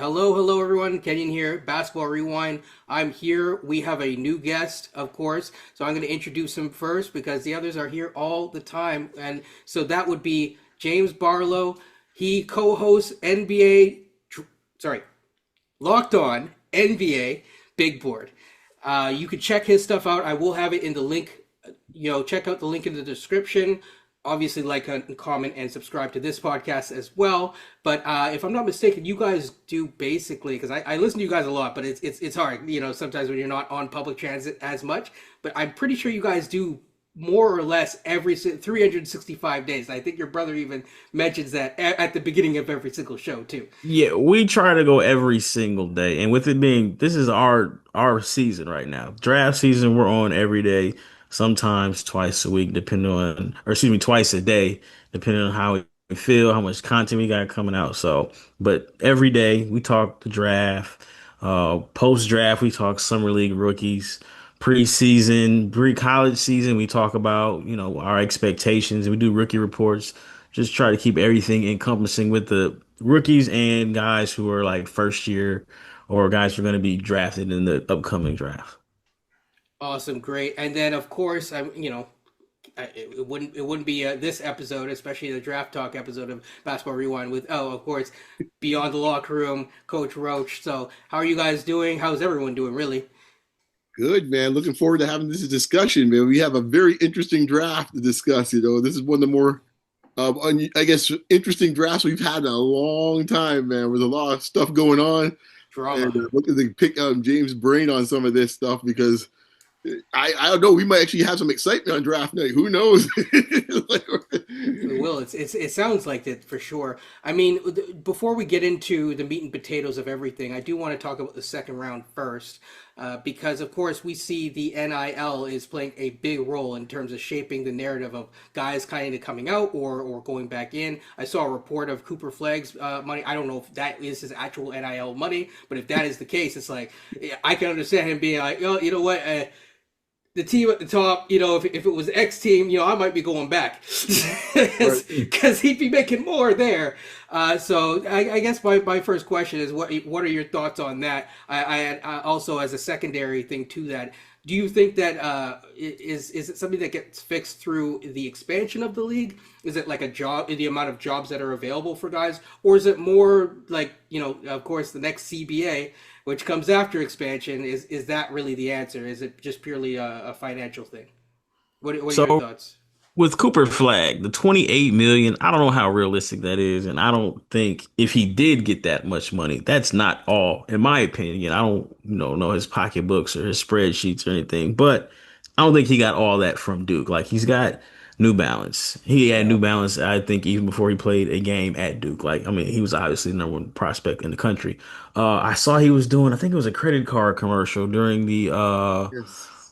Hello, everyone. Kenyon here, Basketball Rewind. I'm here. We have a new guest, of course. So I'm going to introduce him first because the others are here all the time. And so that would be James Barlowe. He co-hosts Locked On NBA Big Board. You can check his stuff out. I will have it in the link. Check out the link in the description. Obviously, like and comment and subscribe to this podcast as well. But if I'm not mistaken, you guys do basically, because I listen to you guys a lot, but it's hard, sometimes when you're not on public transit as much. But I'm pretty sure you guys do more or less every 365 days. I think your brother even mentions that at the beginning of every single show too. Yeah, we try to go every single day. And with it being, this is our season right now. Draft season, we're on every day, sometimes twice a week, depending on, or excuse me, twice a day, depending on how we feel, how much content we got coming out. So, but every day we talk the draft, post draft, we talk summer league rookies, preseason, pre-college season, we talk about, our expectations. We do rookie reports, just try to keep everything encompassing with the rookies and guys who are like first year or guys who are going to be drafted in the upcoming draft. Awesome, great. And then of course, it wouldn't be this episode, especially the draft talk episode of Basketball Rewind with of course Beyond the Locker Room, Coach Roache. So how are you guys doing? How's everyone doing? Really? Good, man. Looking forward to having this discussion, man. We have a very interesting draft to discuss. This is one of the more, I guess, interesting drafts we've had in a long time, man. With a lot of stuff going on, Drama. and looking to pick James' brain on some of this stuff because I don't know. We might actually have some excitement on draft night. Who knows? Like, It will. It sounds like it for sure. I mean, before we get into the meat and potatoes of everything, I do want to talk about the second round first, because of course we see the NIL is playing a big role in terms of shaping the narrative of guys kind of coming out or going back in. I saw a report of Cooper Flagg's money. I don't know if that is his actual NIL money, but if that is the case, it's like I can understand him being like, oh, you know what. The team at the top, if it was X team, I might be going back because he'd be making more there. So I guess my first question is what are your thoughts on that? I also, as a secondary thing to that, do you think that is it something that gets fixed through the expansion of the league? Is it like a job, the amount of jobs that are available for guys, or is it more like of course, the next CBA, which comes after expansion, is that really the answer? Is it just purely a financial thing? What are your So thoughts? with Cooper Flag, the 28 million, I don't know how realistic that is. And I don't think if he did get that much money, that's not all, in my opinion. I don't, know his pocketbooks or his spreadsheets or anything, but I don't think he got all that from Duke. Like he's got New Balance. He had Yeah. New Balance, I think, even before he played a game at Duke. Like, I mean, he was obviously the number one prospect in the country. I saw he was doing, I think it was a credit card commercial yes.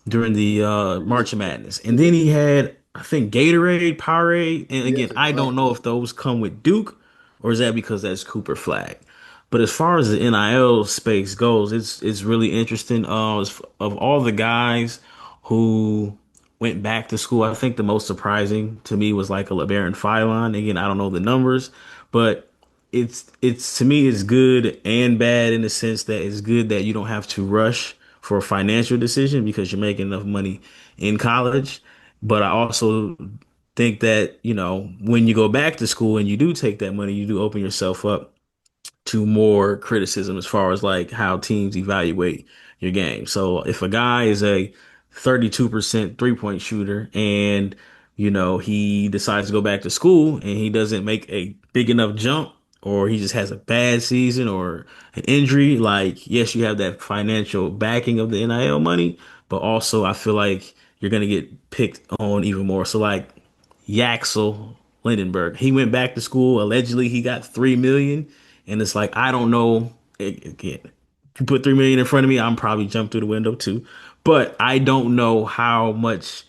during the March of Madness. And then he had, I think, Gatorade, Powerade. And Yeah. again, I don't know if those come with Duke or is that because that's Cooper Flag. But as far as the NIL space goes, it's really interesting. Of all the guys who went back to school, I think the most surprising to me was like a LeBaron Philon. Again, I don't know the numbers, but it's to me it's good and bad in the sense that it's good that you don't have to rush for a financial decision because you're making enough money in college. But I also think that, when you go back to school and you do take that money, you do open yourself up to more criticism as far as like how teams evaluate your game. So if a guy is a 32% three-point shooter and he decides to go back to school and he doesn't make a big enough jump or he just has a bad season or an injury, like yes, you have that financial backing of the NIL money, but also I feel like you're gonna get picked on even more. So like Yaxel Lindenberg. He went back to school. Allegedly, he got 3 million, and it's like I don't know. Again, if you put 3 million in front of me, I'm probably jump through the window too. But I don't know how much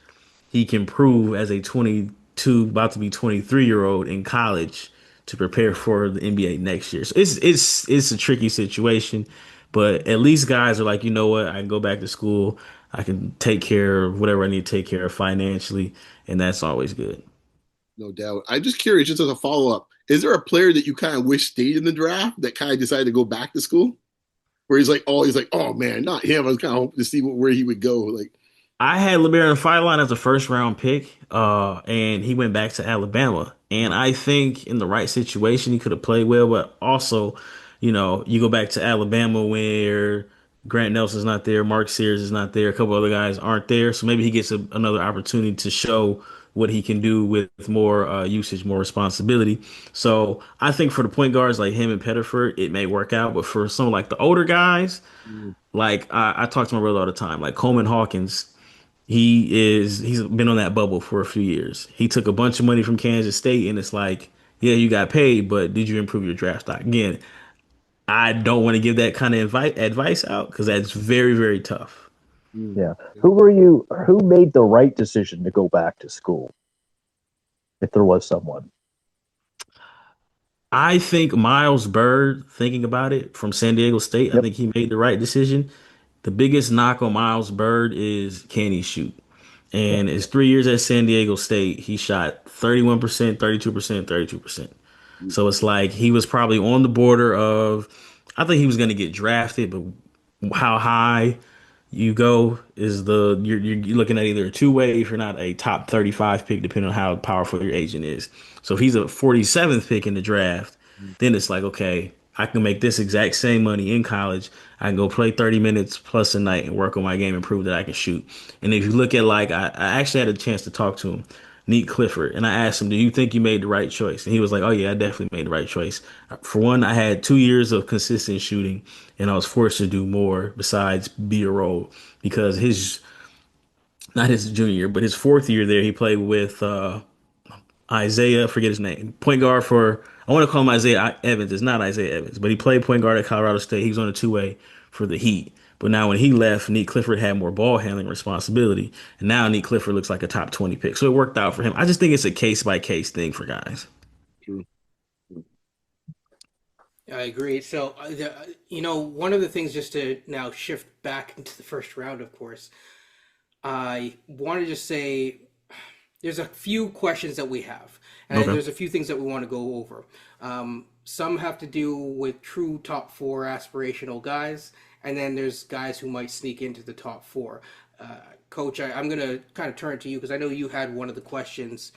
he can prove as a 22, about to be 23-year-old in college to prepare for the NBA next year. So it's a tricky situation, but at least guys are like, you know what, I can go back to school. I can take care of whatever I need to take care of financially, and that's always good. No doubt. I'm just curious, just as a follow up. is there a player that you kind of wish stayed in the draft that kind of decided to go back to school? Where he's like, oh man, not him. I was kind of hoping to see where he would go. Like, I had Ribeiro in the five line as a first round pick, and he went back to Alabama. And I think in the right situation, he could have played well. But also, you go back to Alabama where Grant Nelson's not there, Mark Sears is not there, a couple other guys aren't there. So maybe he gets another opportunity to show what he can do with more usage, more responsibility. So I think for the point guards like him and Pettiford, it may work out. But for some like the older guys, mm, like I talk to my brother all the time, like Coleman Hawkins. He's been on that bubble for a few years. He took a bunch of money from Kansas State, and it's like, yeah, you got paid, but did you improve your draft stock? Again, I don't want to give that kind of advice out because that's very, very tough. mm. Yeah. Who made the right decision to go back to school? If there was someone. I think Miles Bird, thinking about it from San Diego State, I Yep. think he made the right decision. The biggest knock on Miles Bird is can he shoot? Yeah. And his 3 years at San Diego State, he shot 31%, 32%, 32%. So it's like he was probably on the border of, I think he was going to get drafted, but how high you go is you're looking at either a two-way if you're not a top 35 pick, depending on how powerful your agent is. So if he's a 47th pick in the draft, then it's like, okay, I can make this exact same money in college. I can go play 30 minutes plus a night and work on my game and prove that I can shoot. And if you look at like, I actually had a chance to talk to him, Neat Clifford, and I asked him, "Do you think you made the right choice?" And he was like, "Oh yeah, I definitely made the right choice. For one, I had 2 years of consistent shooting, and I was forced to do more besides be a role because his not his junior year, but his fourth year there, he played with Isaiah, forget his name, point guard for, I want to call him Isaiah Evans. It's not Isaiah Evans, but he played point guard at Colorado State. He was on a two-way for the Heat. But now when he left, Neat Clifford had more ball handling responsibility. And now Neat Clifford looks like a top 20 pick. So it worked out for him. I just think it's a case by case thing for guys. True. I agree. So, one of the things, just to now shift back into the first round, of course, I want to just say there's a few questions that we have, and Okay. there's a few things that we want to go over. Some have to do with true top four aspirational guys, and then there's guys who might sneak into the top four. Coach, I'm going to kind of turn it to you because I know you had one of the questions,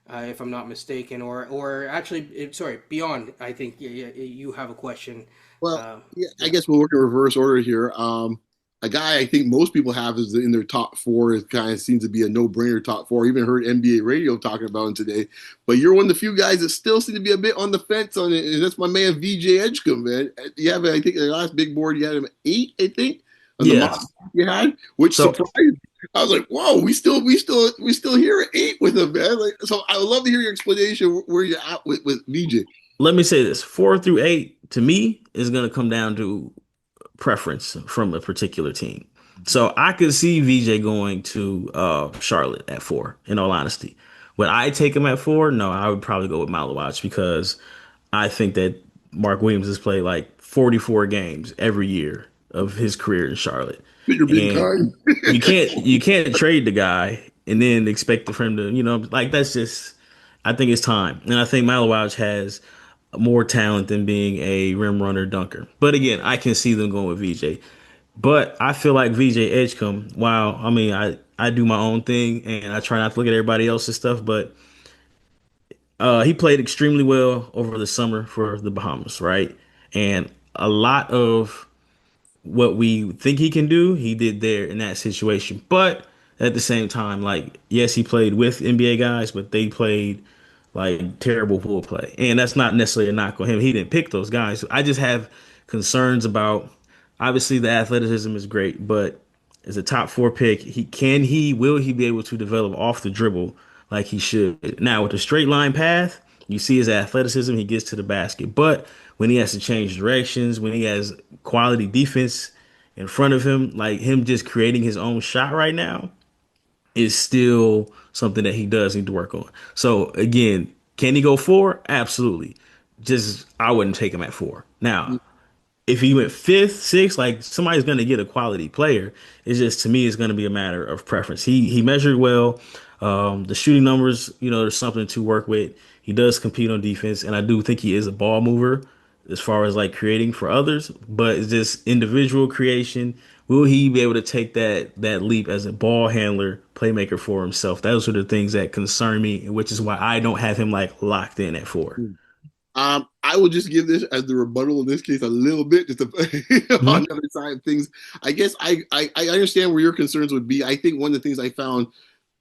if I'm not mistaken, or actually, sorry, Beyond. I think you have a question. Well, Uh, yeah, I yeah. guess we'll work in reverse order here. A guy I think most people have is in their top four. It kind of seems to be a no-brainer top four. I even heard NBA radio talking about him today. But you're one of the few guys that still seem to be a bit on the fence on it, and that's my man VJ Edgecombe, man. You have, I think, the last big board you had him at 8, I think, on the mock Yes. you had, which So surprised me. I was like, "Whoa, we still here at 8 with him, man." Like, so I would love to hear your explanation where you're at with VJ. let me say this 4 through 8 to me is going to come down to preference from a particular team. So I could see VJ going to Charlotte at 4, in all honesty. Would I take him at 4? No, I would probably go with Malawatch because I think that Mark Williams has played like 44 games every year of his career in Charlotte. You're being And kind. you can't trade the guy and then expect for him to, like that's just I think it's time. And I think Malawatch has more talent than being a rim runner dunker. But again, I can see them going with VJ. But I feel like VJ Edgecombe, wow, I mean, I do my own thing and I try not to look at everybody else's stuff, but he played extremely well over the summer for the Bahamas, right? And a lot of what we think he can do, he did there in that situation. But at the same time, like, yes, he played with NBA guys, but they played like terrible pool play. And that's not necessarily a knock on him. He didn't pick those guys. I just have concerns about obviously the athleticism is great, but as a top four pick, will he be able to develop off the dribble like he should? Now with the straight line path, you see his athleticism, he gets to the basket. But when he has to change directions, when he has quality defense in front of him, like him just creating his own shot right now, is still something that he does need to work on. So again, can he go 4? Absolutely. Just I wouldn't take him at 4. Now, if he went fifth, sixth, like somebody's going to get a quality player. It's just to me, it's going to be a matter of preference. He measured well. The shooting numbers, there's something to work with. He does compete on defense, and I do think he is a ball mover as far as like creating for others. But it's just individual creation. Will he be able to take that leap as a ball handler, playmaker for himself? Those are the things that concern me, which is why I don't have him like locked in at 4. I will just give this as the rebuttal in this case a little bit, just to, on the other side of things. I guess I understand where your concerns would be. I think one of the things I found,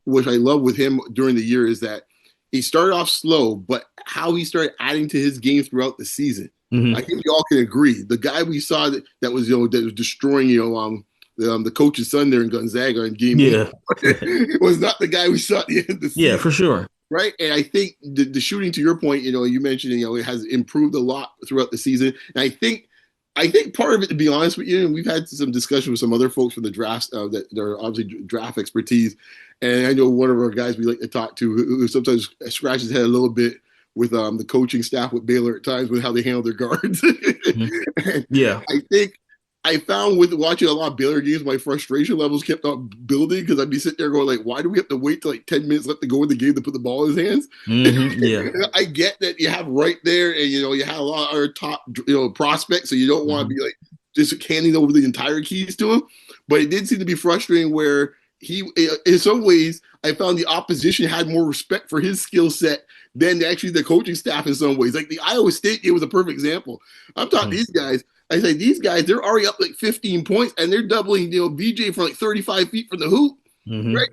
which I love with him during the year, is that he started off slow, but how he started adding to his game throughout the season. I think we all can agree. The guy we saw that was destroying the coach's son there in Gonzaga in game Yeah. 8 was not the guy we saw at the end of the season. Yeah, for sure. Right. And I think the shooting, to your point, you mentioned, it has improved a lot throughout the season. And I think part of it, to be honest with you, and we've had some discussion with some other folks from the drafts that are obviously draft expertise. And I know one of our guys we like to talk to who sometimes scratches his head a little bit with the coaching staff with Baylor at times with how they handle their guards. Yeah. I think I found with watching a lot of Baylor games, my frustration levels kept on building because I'd be sitting there going like, why do we have to wait till like 10 minutes left to go in the game to put the ball in his hands? Yeah. I get that you have right there and, you have a lot of our top, prospects. So you don't want to be like just handing over the entire keys to him. But it did seem to be frustrating where he, in some ways, I found the opposition had more respect for his skill set than actually the coaching staff in some ways. Like the Iowa State game was a perfect example. I'm talking these guys. I say these guys, they're already up like 15 points and they're doubling, VJ from like 35 feet from the hoop. Right?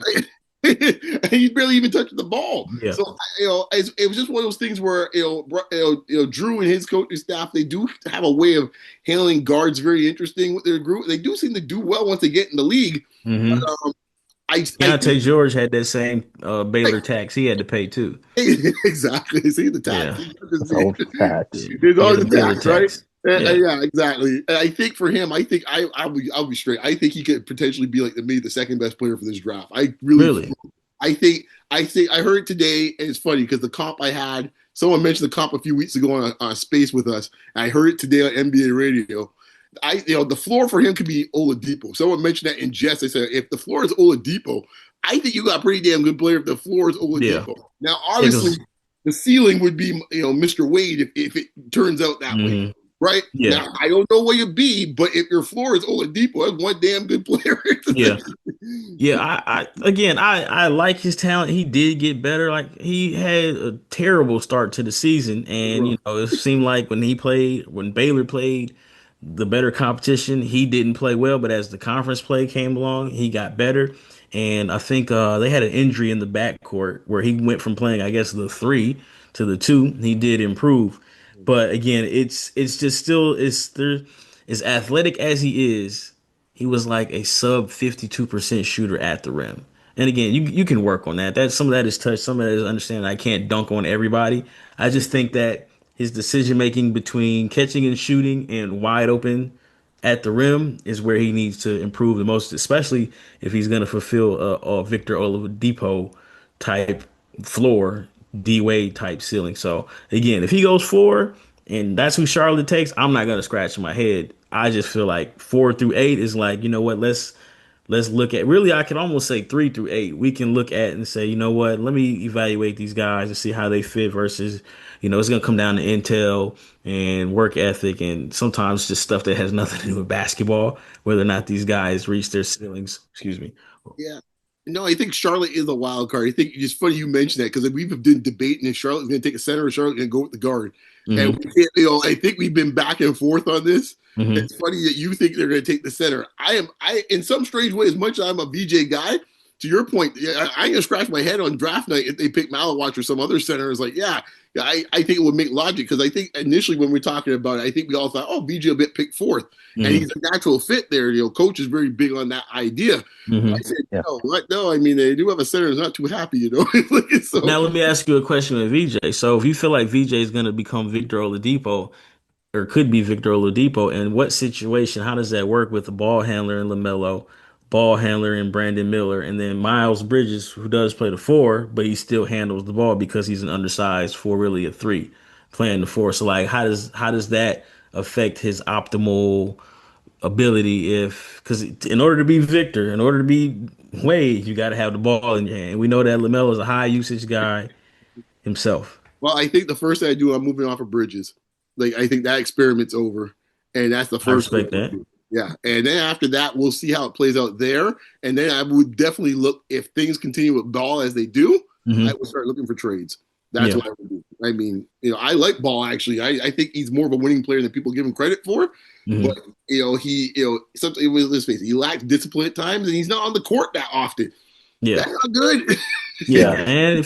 And he barely even touched the ball. Yeah. So, it was just one of those things where, Drew and his coaching staff, they do have a way of handling guards very interesting with their group. They do seem to do well once they get in the league. But, Deontay George had that same Baylor tax he had to pay too. Exactly. See the tax. Yeah. It's all tax. There's always the Baylor tax, right? tax. Yeah, exactly. And I think for him, I'll be straight. I think he could potentially be like the second best player for this draft. I really. I heard it today, and it's funny because the comp I had, someone mentioned the comp a few weeks ago on Space with us, and I heard it today on NBA radio. The floor for him could be Oladipo. Someone mentioned that in jest. They said if the floor is Oladipo, I think you got a pretty damn good player if the floor is Oladipo. Yeah. Now, obviously, the ceiling would be Mr. Wade if it turns out that way. Right? Yeah. Now, I don't know where you'd be, but if your floor is Oladipo, that's one damn good player. Yeah. Yeah. I like his talent. He did get better. Like he had a terrible start to the season. And, it seemed like when Baylor played the better competition, he didn't play well. But as the conference play came along, he got better. And I think they had an injury in the backcourt where he went from playing, I guess, the 3 to the 2. He did improve. But again, it's just still as athletic as he is, he was like a sub 52% shooter at the rim. And again, you can work on that. Some of that is touch, some of that is understanding. I can't dunk on everybody. I just think that his decision making between catching and shooting and wide open at the rim is where he needs to improve the most, especially if he's going to fulfill a Victor Oladipo type floor, D Wade type ceiling. So again, if he goes 4 and that's who Charlotte takes, I'm not gonna scratch my head. I just feel like 4 through 8 is like, let's look at, really I can almost say 3 through 8. We can look at and say, let me evaluate these guys and see how they fit versus, it's gonna come down to intel and work ethic and sometimes just stuff that has nothing to do with basketball, whether or not these guys reach their ceilings. Excuse me. Yeah. No, I think Charlotte is a wild card. I think it's funny you mentioned that because we've been debating if Charlotte's going to take a center or Charlotte's going to go with the guard. And I think we've been back and forth on this. It's funny that you think they're going to take the center. I in some strange way, as much as I'm a VJ guy, to your point, I ain't gonna scratch my head on draft night if they pick Malawatch or some other center. It's like, I think it would make logic because I think initially when we're talking about it, I think we all thought, VJ will get picked 4th, and he's a natural fit there. Coach is very big on that idea. I said, no, I mean they do have a center that's not too happy, So, now let me ask you a question with VJ. So if you feel like VJ is going to become Victor Oladipo, or could be Victor Oladipo, in what situation? How does that work with the ball handler in LaMelo? Ball handler in Brandon Miller, and then Miles Bridges, who does play the 4, but he still handles the ball because he's an undersized 4, really a 3, playing the 4. So like, how does that affect his optimal ability because in order to be Victor, in order to be Wade, you got to have the ball in your hand. We know that LaMelo is a high usage guy himself. Well, I think the first thing I do, I'm moving off of Bridges. Like I think that experiment's over, and that's the I first thing respect I that. do. Yeah, and then after that, we'll see how it plays out there, and then I would definitely look if things continue with Ball as they do. I Hmm. would start looking for trades. That's Yeah. what I would do. I mean, I like Ball actually. I think he's more of a winning player than people give him credit for. Hmm. But something with let's face it, he lacks discipline at times, and he's not on the court that often. Yeah. That's not good. Yeah, and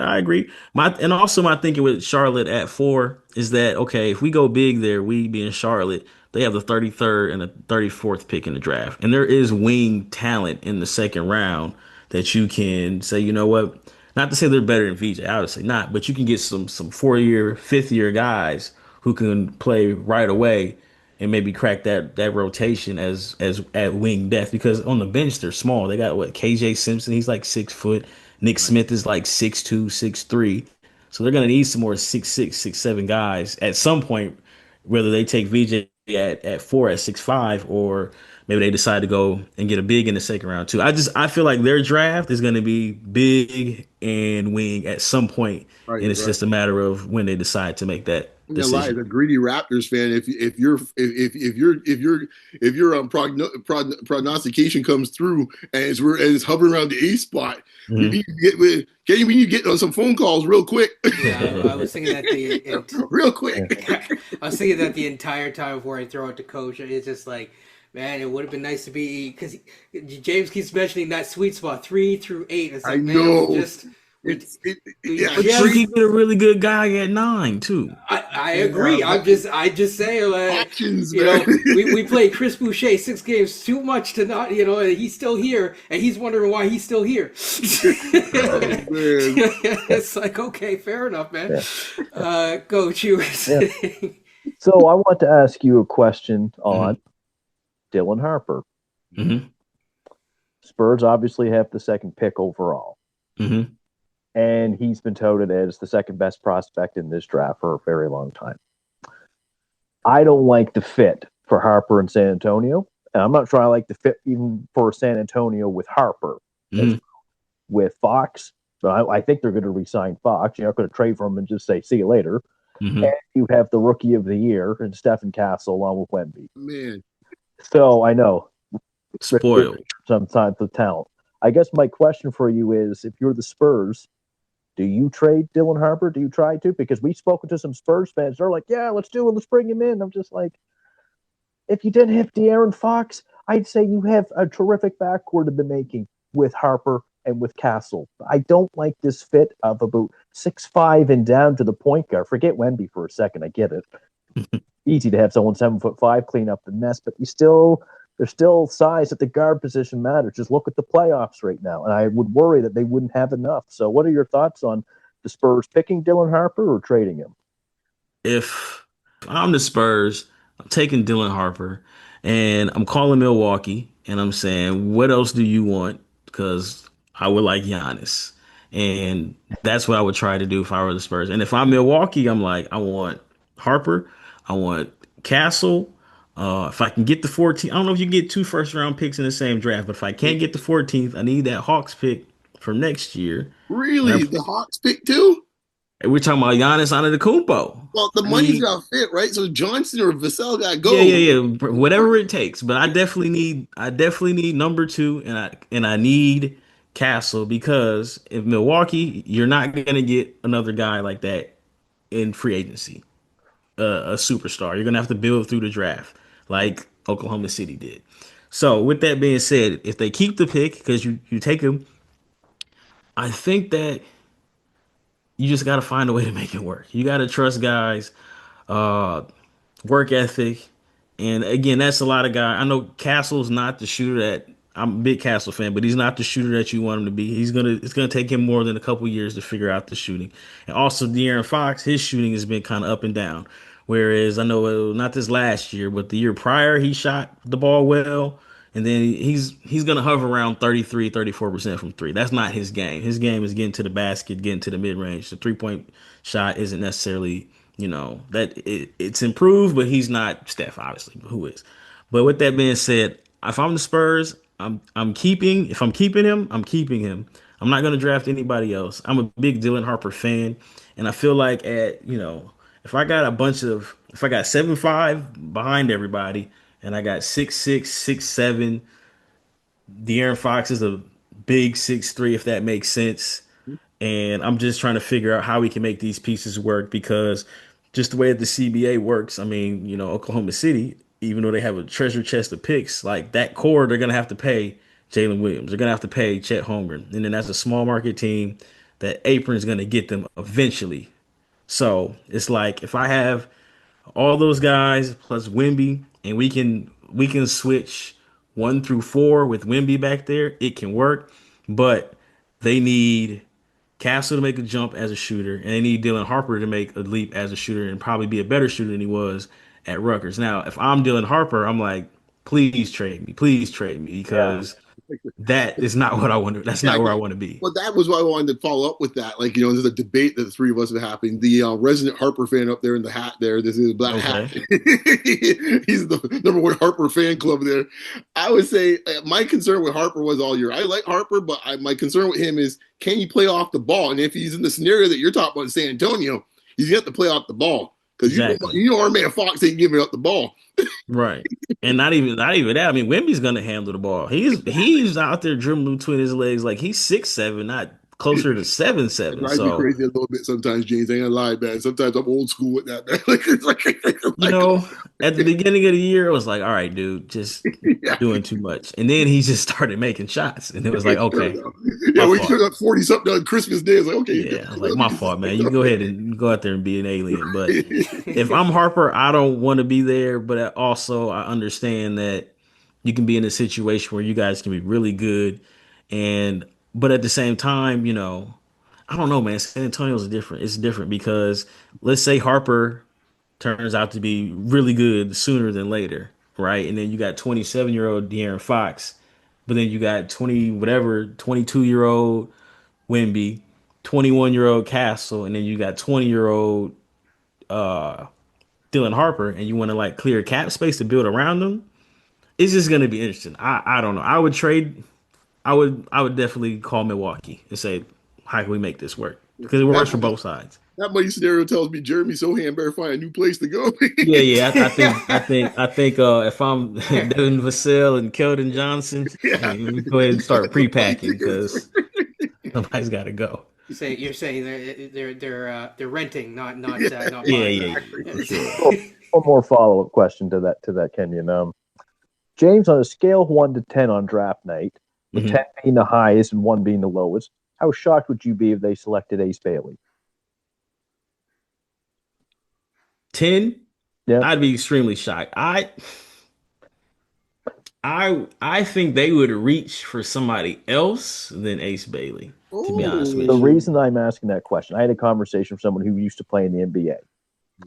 I agree. My thinking with Charlotte at 4 is that okay, if we go big there, we being Charlotte, they have the 33rd and the 34th pick in the draft, and there is wing talent in the second round that you can say, you know what? Not to say they're better than VJ, obviously not, but you can get some 4-year, 5th-year guys who can play right away and maybe crack that rotation as at wing depth because on the bench they're small. They got what KJ Simpson, he's like 6 foot. Nick Smith is like 6'2", 6'3". So they're gonna need some more 6'6", 6'7" guys at some point, whether they take VJ at 4 at 6'5", or maybe they decide to go and get a big in the second round too. I feel like their draft is gonna be big and wing at some point, Right, and it's right. just a matter of when they decide to make that I'm gonna lie, as decision. a greedy Raptors fan, if your prognostication comes through and it's hovering around the A spot, we Mhm. need to we need to get on some phone calls real quick, Yeah, I was thinking that real quick. I was thinking that the entire time before I throw it to Coach. It's just like, man, it would have been nice to be because James keeps mentioning that sweet spot 3 through 8. It's I like, man, know. we Yeah, But you just can get a really good guy at 9 too. I agree. I just say options, you man. know, we played Chris Boucher 6 games too much to not, and he's still here and he's wondering why he's still here. Oh, man. It's like, okay, fair enough, man. Yeah. Coach, you were saying. So I want to ask you a question on Hmm. Dylan Harper. Hmm. Spurs obviously have the second pick overall, Hmm. and he's been touted as the second best prospect in this draft for a very long time. I don't like the fit for Harper in San Antonio, and I'm not sure I like the fit even for San Antonio with Harper. Hmm. With Fox, so I think they're going to re-sign Fox. You're not going to trade for him and just say, see you later. Hmm. And you have the rookie of the year and Stephen Castle along with Wemby. Man, So I know Spoiled. sometimes the talent. I guess my question for you is, if you're the Spurs, do you trade Dylan Harper? Do you try to? Because we've spoken to some Spurs fans. They're like, yeah, let's do it. Let's bring him in. I'm just like, if you didn't have De'Aaron Fox, I'd say you have a terrific backcourt in the making with Harper and with Castle. I don't like this fit of about 6'5" and down to the point guard. Forget Wemby for a second. I get it. Easy to have someone 7'5" clean up the mess, but there's still size at the guard position matters. Just look at the playoffs right now, and I would worry that they wouldn't have enough. So, what are your thoughts on the Spurs picking Dylan Harper or trading him? If I'm the Spurs, I'm taking Dylan Harper and I'm calling Milwaukee and I'm saying, what else do you want? Because I would like Giannis. And that's what I would try to do if I were the Spurs. And if I'm Milwaukee, I'm like, I want Harper, I want Castle. If I can get the 14th, I don't know if you can get 2 first-round picks in the same draft, but if I can't get the 14th, I need that Hawks pick for next year. And really, the Hawks pick too? we're talking about Giannis Antetokounmpo. Well, the I money's need got fit, right? So Johnson or Vassell got to Yeah, go. yeah, yeah. Whatever it takes. But I definitely need number 2 and I need Castle because if Milwaukee, you're not gonna get another guy like that in free agency, a superstar. You're gonna have to build through the draft like Oklahoma City did. So with that being said, if they keep the pick because you take him, I think that you just got to find a way to make it work. You got to trust guys. Uh, Work ethic. And again, that's a lot of guys. I know Castle's not the shooter that I'm a big Castle fan, but he's not the shooter that you want him to be. It's gonna take him more than a couple years to figure out the shooting. And also De'Aaron Fox, his shooting has been kind of up and down. Whereas I know not this last year, but the year prior, he shot the ball well. And then he's gonna hover around 33, 34% from 3. That's not his game. His game is getting to the basket, getting to the mid range. The 3-point shot isn't necessarily, that it's improved, but he's not Steph, obviously, who is. But with that being said, if I'm the Spurs, I'm keeping. If I'm keeping him, I'm keeping him. I'm not gonna draft anybody else. I'm a big Dylan Harper fan, and I feel like if I got if I got 7'5" behind everybody, and I got 6'6", 6'7", De'Aaron Fox is a big 6'3", if that makes sense. And I'm just trying to figure out how we can make these pieces work because just the way that the CBA works, I mean, Oklahoma City, even though they have a treasure chest of picks, like that core, they're gonna have to pay Jalen Williams. They're gonna have to pay Chet Holmgren, and then that's a small market team. That apron's gonna get them eventually. So it's like if I have all those guys plus Wimby, and we can switch 1 through 4 with Wimby back there. It can work, but they need Castle to make a jump as a shooter, and they need Dylan Harper to make a leap as a shooter and probably be a better shooter than he was at Rutgers. Now, if I'm Dylan Harper, I'm like, please trade me Yeah. because that is not what I want to. That's Yeah, not where I want to be. well, that was why I wanted to follow up with that. Like, there's a debate that the three of us have happened. The resident Harper fan up there in the hat there, this is a black hat. Okay. He's the number one Harper fan club there. I would say my concern with Harper was all year. I like Harper, but my concern with him is can he play off the ball? And if he's in the scenario that you're talking about in San Antonio, he's going to have to play off the ball. Because Exactly. our man Fox ain't giving up the ball. Right. And not even that. I mean, Wemby's gonna handle the ball. He's out there dribbling between his legs like he's 6'7", not closer to seven It seven. drives me So, crazy a little bit sometimes, James. I ain't gonna lie, man. Sometimes I'm old school with that, man. you know, at the beginning of the year, I was like, all right, dude, just yeah. doing too much. And then he just started making shots. And it was like, okay, Yeah, my when you fault. took up 40 something on Christmas Day, it's like, okay, Yeah. I was like, let me my just fault, man. You go ahead and go out there and be an alien. But if I'm Harper, I don't want to be there. But also, I understand that you can be in a situation where you guys can be really good. But at the same time, I don't know, man. San Antonio's different. It's different because let's say Harper turns out to be really good sooner than later, right? And then you got 27-year-old De'Aaron Fox, but then you got 22-year-old Wemby, 21-year-old Castle, and then you got 20-year-old Dylan Harper, and you want to like clear cap space to build around them. It's just gonna be interesting. I don't know. I would definitely call Milwaukee and say, how can we make this work? Because it works for that, both sides. that money scenario tells me Jeremy Sohan better find a new place to go. Yeah, yeah. I think if I'm Devin Vassell and Keldon Johnson, Yeah. hey, let me go ahead and start pre-packing because somebody's got to go. You're saying they're renting, not Yeah, buying. yeah, yeah, for sure. One more follow up question to that, Kenyon. James, on a scale of 1 to 10 on draft night, with Mhm. 10 being the highest and 1 being the lowest, how shocked would you be if they selected Ace Bailey? 10, Yeah. I'd be extremely shocked. I think they would reach for somebody else than Ace Bailey, to be honest The with you. Oh, reason I'm asking that question, I had a conversation with someone who used to play in the NBA,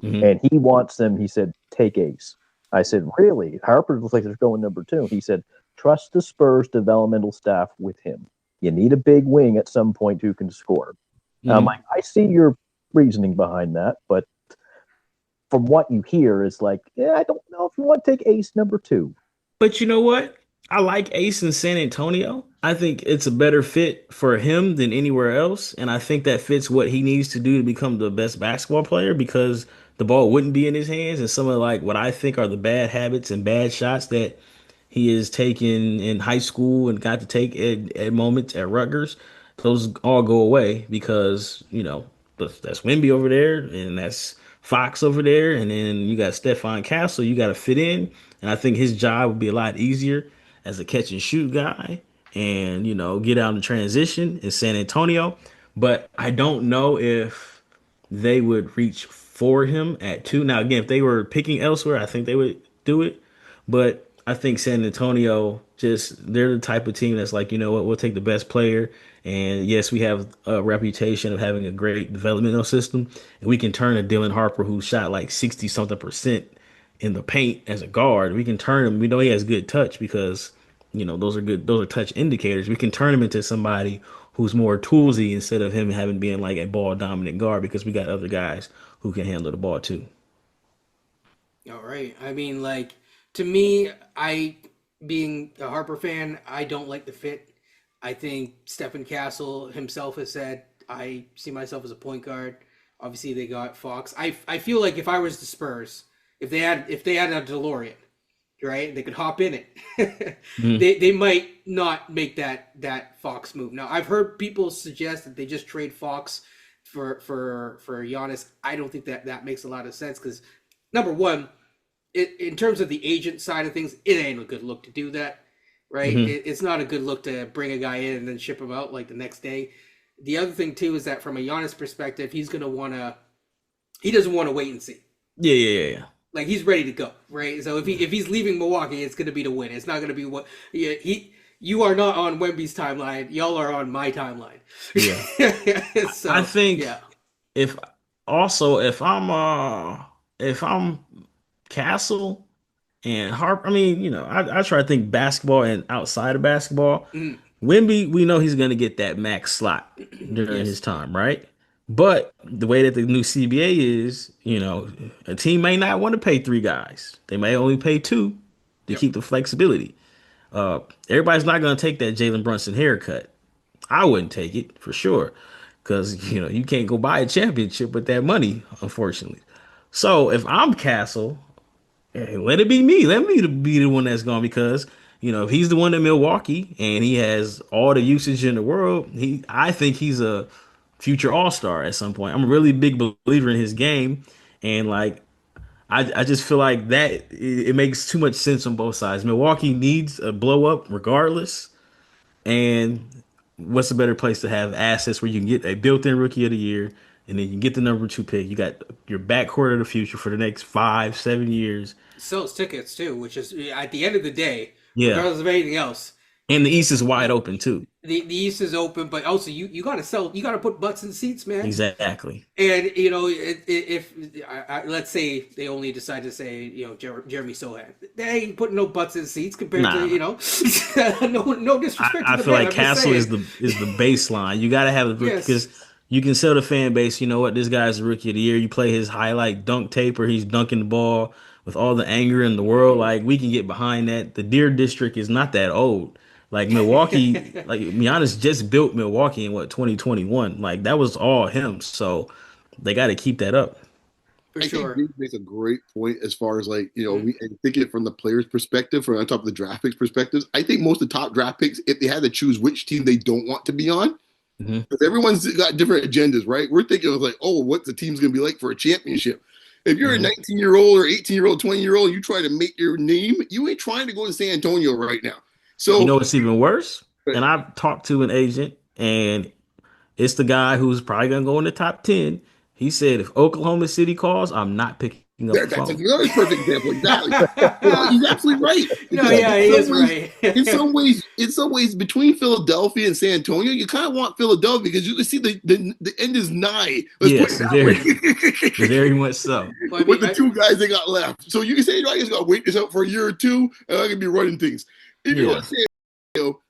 Mhm. and he wants them. He said, "Take Ace." I said, "Really?" Harper looks like they're going number 2. He said, "Trust the Spurs developmental staff with him. You need a big wing at some point who can score." And I'm like, Mhm. I see your reasoning behind that, but from what you hear, it's like, yeah, I don't know if you want to take Ace number 2. But you know what? I like Ace in San Antonio. I think it's a better fit for him than anywhere else. And I think that fits what he needs to do to become the best basketball player because the ball wouldn't be in his hands. And some of like what I think are the bad habits and bad shots that he is taking in high school and got to take at moments at Rutgers, those all go away because, that's Wimby over there and that's Fox over there. And then you got Stephon Castle. You got to fit in. And I think his job would be a lot easier as a catch and shoot guy and, get out in transition in San Antonio. But I don't know if they would reach for him at 2. Now, again, if they were picking elsewhere, I think they would do it. But I think San Antonio they're the type of team that's like, you know what, we'll take the best player. And yes, we have a reputation of having a great developmental system. And we can turn a Dylan Harper who shot like 60 something percent in the paint as a guard. We can turn him. We know he has good touch because, those are good. Those are touch indicators. We can turn him into somebody who's more toolsy instead of him having been like a ball dominant guard because we got other guys who can handle the ball too. All right. I mean, like, To me, being a Harper fan, I don't like the fit. I think Stephen Castle himself has said, I see myself as a point guard. Obviously, they got Fox. I feel like if I was the Spurs, if they had a DeLorean, right, they could hop in it. Mhm. They might not make that Fox move. Now, I've heard people suggest that they just trade Fox for Giannis. I don't think that makes a lot of sense because number one, in terms of the agent side of things, it ain't a good look to do that, right? Mhm. It's not a good look to bring a guy in and then ship him out like the next day. The other thing too is that from a Giannis perspective, he doesn't want to wait and see. Yeah. Like he's ready to go, right? So if he's leaving Milwaukee, it's going to be to win. It's not going to be what you are not on Wemby's timeline. Y'all are on my timeline. Yeah. So, I think yeah. if I'm Castle and Harper, I mean, I try to think basketball and outside of basketball. Mm, Wemby, we know he's gonna get that max slot during yes. his time, right? But the way that the new CBA is, a team may not want to pay three guys. They may only pay two to Yep. keep the flexibility. Everybody's not gonna take that Jalen Brunson haircut. I wouldn't take it for sure, because you can't go buy a championship with that money, unfortunately. So if I'm Castle, hey, let it be me. Let me be the one that's gone because if he's the one in Milwaukee and he has all the usage in the world, I think he's a future All-Star at some point. I'm a really big believer in his game, and like I just feel like that it makes too much sense on both sides. Milwaukee needs a blow up regardless, and what's a better place to have assets where you can get a built-in rookie of the year, and then you get the number 2 pick. You got your backcourt of the future for the next 5-7 years. Sells tickets too, which is at the end of the day, Yeah, regardless of anything else, and the East is wide open too. the East is open. But also, you got to sell. You got to put butts in seats, man. Exactly. And if let's say they only decide to say Jeremy Sohan, they ain't putting no butts in seats compared Nah. to no disrespect. I to the feel man, like I'm just Castle is saying. the baseline. You got to have the Yes. because you can sell the fan base. You know what? This guy's the rookie of the year. You play his highlight dunk tape or he's dunking the ball with all the anger in the world. Like we can get behind that. The Deer District is not that old. Like Milwaukee, like Giannis just built Milwaukee in 2021. Like that was all him. So they got to keep that up. For I sure. think Dink makes a great point as far as we and think it from the player's perspective, from on top of the draft picks perspectives. I think most of the top draft picks, if they had to choose which team they don't want to be on, Mhm. because everyone's got different agendas, right? We're thinking of what's the team's going to be like for a championship. If you're a 19-year-old or 18-year-old, 20-year-old, and you try to make your name, you ain't trying to go to San Antonio right now. So You know what's even worse? And I've talked to an agent, and it's the guy who's probably gonna go in the top 10. He said, if Oklahoma City calls, I'm not picking up the that's phone. another perfect example. Exactly. He's absolutely right. No, Because yeah, he is right. in some ways, between Philadelphia and San Antonio, you kind of want Philadelphia because you can see the end is nigh. Let's Yes, put it that way. very much so. Well, I With mean, the two guys they got left. So you can say, I just got to wait this out for a year or two, and I can be running things. If you Yeah. want to say,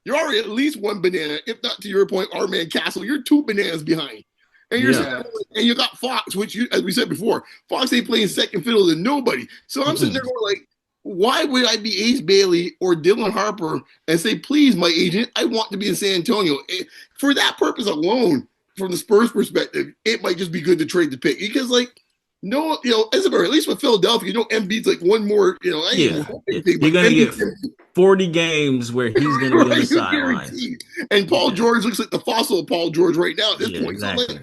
you're already at least one banana, if not to your point, our man Castle, you're 2 bananas behind. And Yeah. and you got Fox, which as we said before, Fox ain't playing second fiddle to nobody. So I'm sitting there going like, why would I be Ace Bailey or Dylan Harper and say, please, my agent, I want to be in San Antonio? For that purpose alone, from the Spurs perspective, it might just be good to trade the pick because no, as at least with Philadelphia, Embiid's one more, I ain't You're gonna Embiid get 40 games where he's gonna be on the sidelines. guaranteed. And Paul George looks like the fossil of Paul George right now at this point. Exactly. So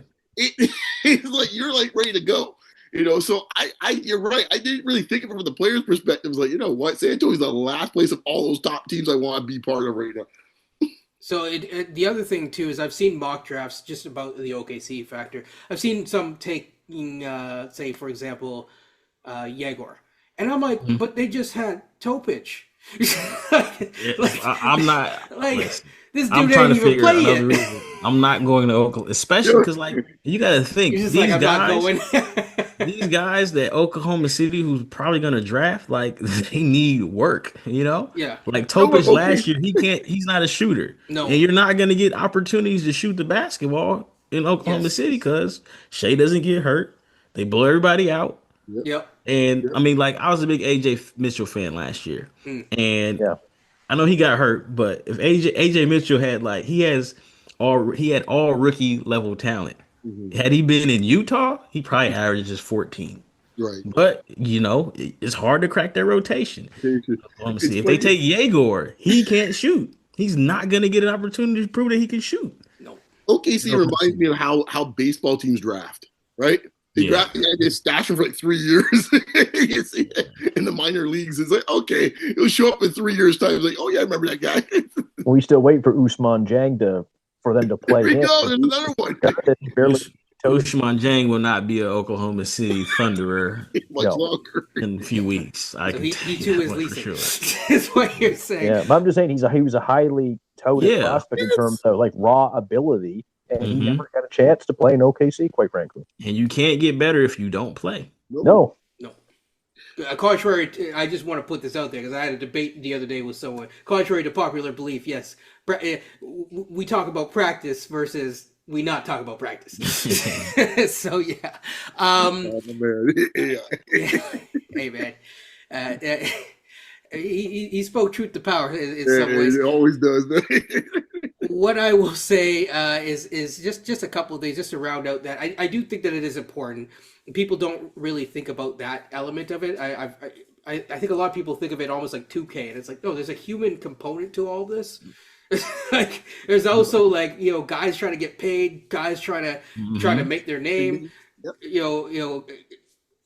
it's like you're ready to go. So you're right. I didn't really think of it from the player's perspective. It's like, what? San Antonio's the last place of all those top teams I want to be part of right now. So the other thing too is I've seen mock drafts just about the OKC factor. I've seen some taking, say for example, Yegor, and I'm like, but they just had Topic. I'm not. This dude I'm trying ain't to even figure out play another yet. reason. I'm not going to Oklahoma, especially because you got to think He's just these I'm not guys. going. These guys that Oklahoma City, who's probably gonna draft, they need work. Yeah. Like Topic last year, he's not a shooter. No. And you're not gonna get opportunities to shoot the basketball in Oklahoma City because Shea doesn't get hurt. They blow everybody out. Yep. And I mean, like, I was a big AJ Mitchell fan last year, and Yeah. I know he got hurt, but if AJ Mitchell had like he had all rookie level talent. Mhm. Had he been in Utah, he probably averages 14. Right. But it's hard to crack that rotation. Let me It's see. If they funny. take Yegor, he can't shoot. He's not gonna get an opportunity to prove that he can shoot. No. OKC No. reminds me of how baseball teams draft, right? They Yeah. draft the guy, they stash him for like 3 years. You see it in the minor leagues. It's like, okay, he'll show up in 3 years' time. It's like, oh yeah, I remember that guy. We still wait for Usman Jang for them to play There we him. go. There's another one. He barely Usman Jang will not be an Oklahoma City Thunderer Much No. longer. in a few weeks. I So can he tell you too that is much for leasing. sure. Is what you're saying. Yeah, but I'm just saying he was a highly touted Yeah. prospect in terms of like raw ability, and he Mhm. never got a chance to play in OKC, quite frankly. And you can't get better if you don't play. No. Contrary to, I just want to put this out there because I had a debate the other day with someone. Contrary to popular belief, yes, we talk about practice versus we not talk about practice. So yeah, Oh, man. Yeah. hey man, he spoke truth to power in some ways. It always does. Man. What I will say is just a couple of things just to round out that I do think that it is important. People don't really think about that element of it. I think a lot of people think of it almost like 2K, and it's like, no, there's a human component to all this. Like there's also like, you know, guys trying to get paid, guys trying to make their name, Yep. you know,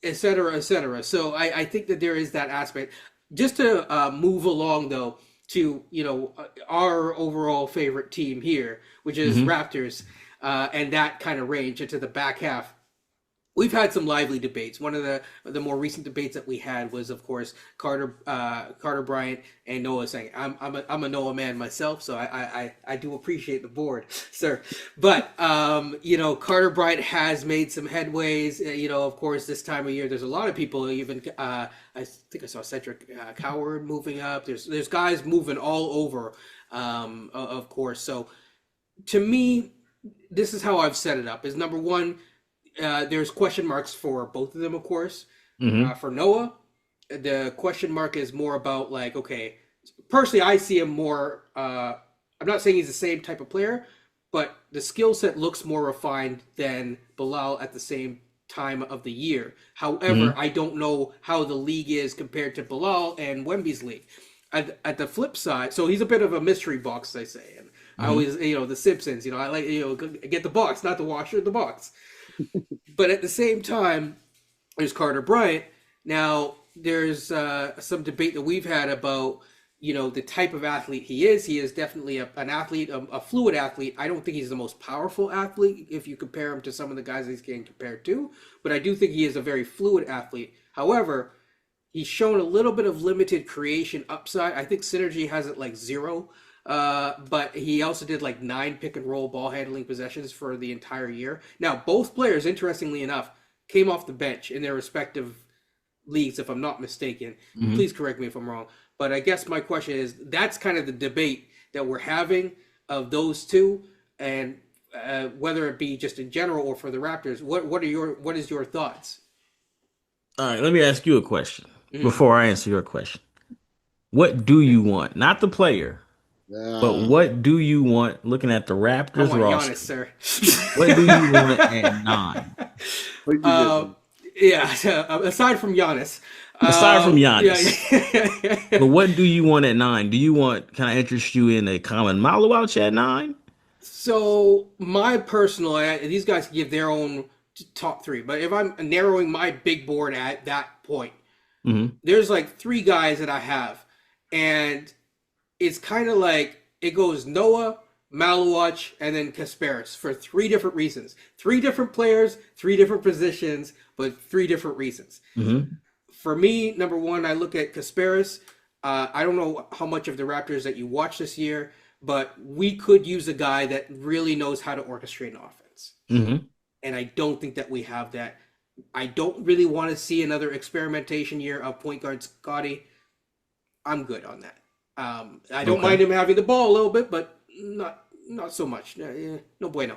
et cetera, et cetera. So I think that there is that aspect. Just to move along though to, you know, our overall favorite team here, which is Raptors, and that kind of range into the back half. We've had some lively debates. One of the more recent debates that we had was, of course, Carter Bryant and Noah saying, I'm a Noah man myself, so I do appreciate the board, sir. But you know, Carter Bryant has made some headways. You know, of course, this time of year, there's a lot of people. Even I think I saw Cedric Coward moving up. There's guys moving all over, of course. So to me, this is how I've set it up. Is number one. There's question marks for both of them, of course. For Noah, the question mark is more about like, okay, personally, I see him more. I'm not saying he's the same type of player, but the skill set looks more refined than Bilal at the same time of the year. However, I don't know how the league is compared to Bilal and Wemby's league. At the flip side, so he's a bit of a mystery box, they say. And I always, you know, the Simpsons, you know, I like, you know, get the box, not the washer, the box. But at the same time, there's Carter Bryant. Now, there's some debate that we've had about, you know, the type of athlete he is. He is definitely an athlete, a fluid athlete. I don't think he's the most powerful athlete if you compare him to some of the guys he's getting compared to. But I do think he is a very fluid athlete. However, he's shown a little bit of limited creation upside. I think synergy has it like 0. But he also did like 9 pick and roll ball handling possessions for the entire year. Now, both players, interestingly enough, came off the bench in their respective leagues, if I'm not mistaken. Please correct me if I'm wrong. But I guess my question is, that's kind of the debate that we're having of those two, and whether it be just in general or for the Raptors. What is your thoughts? All right, let me ask you a question before I answer your question. What do you want? Not the player. But what do you want looking at the Raptors I want roster? Giannis, sir. What do you want at 9? Yeah, aside from Giannis. Aside from Giannis. Yeah. But what do you want at 9? Do you want, can I interest you in a common Malowouch at 9? So my personal, these guys give their own top 3, but if I'm narrowing my big board at that point, there's like 3 guys that I have, and it's kind of like it goes Noah, Malowouch, and then Kasparis for 3 different reasons. 3 different players, 3 different positions, but 3 different reasons. For me, number one, I look at Kasparis. I don't know how much of the Raptors that you watch this year, but we could use a guy that really knows how to orchestrate an offense. And I don't think that we have that. I don't really want to see another experimentation year of point guard Scottie. I'm good on that. I don't mind him having the ball a little bit, but not so much. No bueno.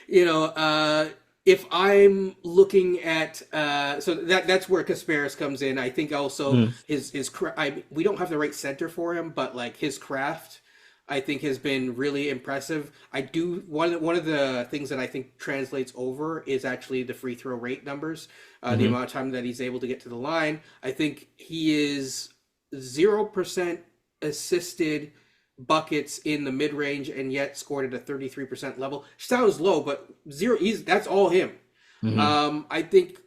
You know, if I'm looking at so that's where Kasparis comes in. I think also Mm, we don't have the right center for him, but like his craft, I think has been really impressive. I do one of the things that I think translates over is actually the free throw rate numbers, the hmm amount of time that he's able to get to the line. I think he is 0% assisted buckets in the mid range and yet scored at a 33% level. Sounds low, but that's all him. hmm I think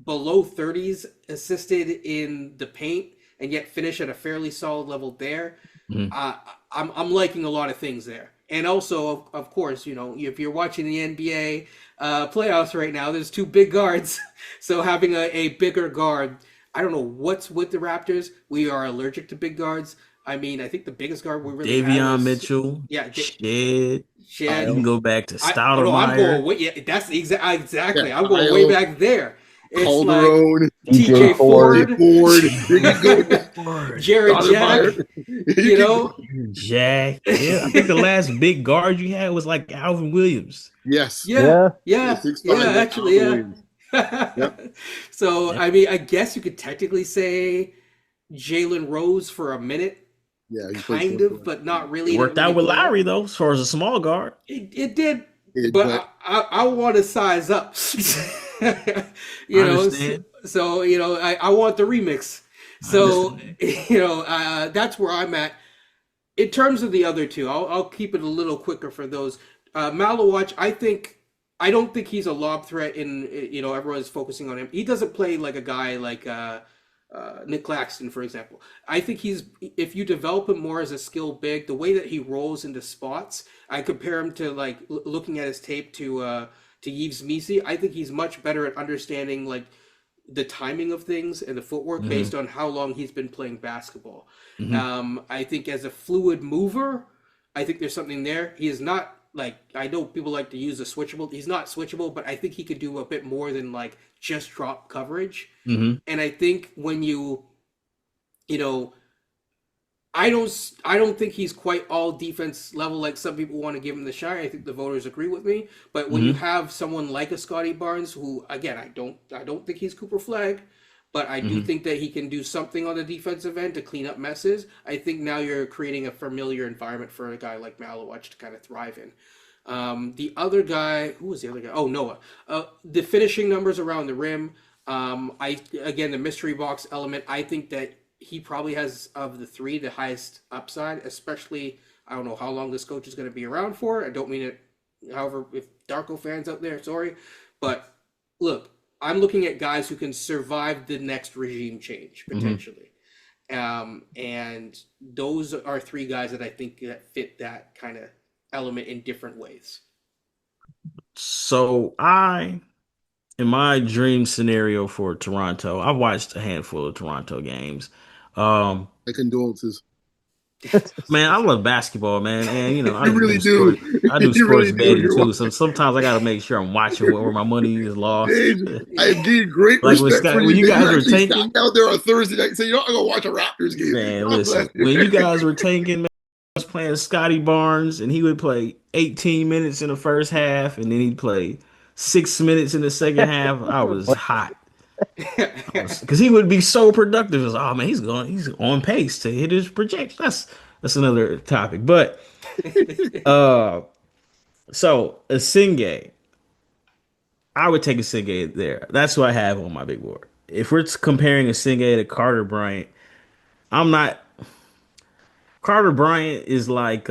below 30s assisted in the paint and yet finish at a fairly solid level there. hmm Uh, I'm liking a lot of things there. And also, of course, you know, if you're watching the NBA playoffs right now, there's two big guards. So having a bigger guard, I don't know what's with the Raptors. We are allergic to big guards. I mean, I think the biggest guard we really had Davion was, Mitchell, yeah, Shed. You Shed. can go back to Oh no, I'm going Stoudemire. way. Yeah, that's Yeah, exactly. I'm going way Kyle, back there. It's like Calderon, DJ TJ Ford. DJ Ford. Ford, You can go with Lord. Jared Jack. Stoudemire. You You can know, Jack. Yeah, I think the last big guard you had was like Alvin Williams. yes, yeah, Yeah. yeah, yeah, 6'5", yeah. like Actually, Alvin yeah. Williams. Yep. So Yeah. I mean, I guess you could technically say Jalen Rose for a minute, Yeah, he played kind close of, to but not It really. He didn't worked out really with play. Lowry though, as far as a small guard. It did, it. but But I want to size up. I You know, understand. so you know, I want the remix. I So understand. you know, that's where I'm at. In terms of the other two, I'll keep it a little quicker for those. Malawatch, I don't think he's a lob threat. You know, everyone's focusing on him. He doesn't play like a guy like Nick Claxton, for example. I think if you develop him more as a skill big, the way that he rolls into spots, I compare him to like looking at his tape to Yves Missi. I think he's much better at understanding like the timing of things and the footwork hmm based on how long he's been playing basketball. hmm I think as a fluid mover, I think there's something there. He is not like I know people like to use the switchable. He's not switchable, but I think he could do a bit more than like just drop coverage. hmm And I think when you know, I don't think he's quite all defense level like some people want to give him the shine. I think the voters agree with me. But when you hmm have someone like a Scottie Barnes, who again I don't think he's Cooper Flag, but I do hmm think that he can do something on the defensive end to clean up messes. I think now you're creating a familiar environment for a guy like Malawatch to kind of thrive in. The other guy, who was the other guy? Oh, Noah. The finishing numbers around the rim. I again the mystery box element. I think that he probably has of the three the highest upside. Especially, I don't know how long this coach is going to be around for. I don't mean it. However, if Darko fans out there, sorry, but look, I'm looking at guys who can survive the next regime change hmm potentially. And those are three guys that I think that fit that kind of element in different ways. So in my dream scenario for Toronto, I've watched a handful of Toronto games. Um, my condolences. Man, I love basketball, man, and you know You really do. I do You really sports do. betting too. So sometimes I got to make sure I'm watching where my money is lost. James, I gained great Like when respect for Scott, you when you that you guys were actually sat tanking, out there on Thursday night and said, you know, I'm going to watch a Raptors game. man, God bless listen, you. when you guys were tanking, man, I was playing Scottie Barnes, and he would play 18 minutes in the first half, and then he'd play 6 minutes in the second half. I was hot. Because he would be so productive. It's, oh man, he's on pace to hit his projection. That's another topic. But uh, so Essengue, I would take Essengue there. That's who I have on my big board. If we're comparing Essengue to Carter Bryant, I'm not. Carter Bryant is like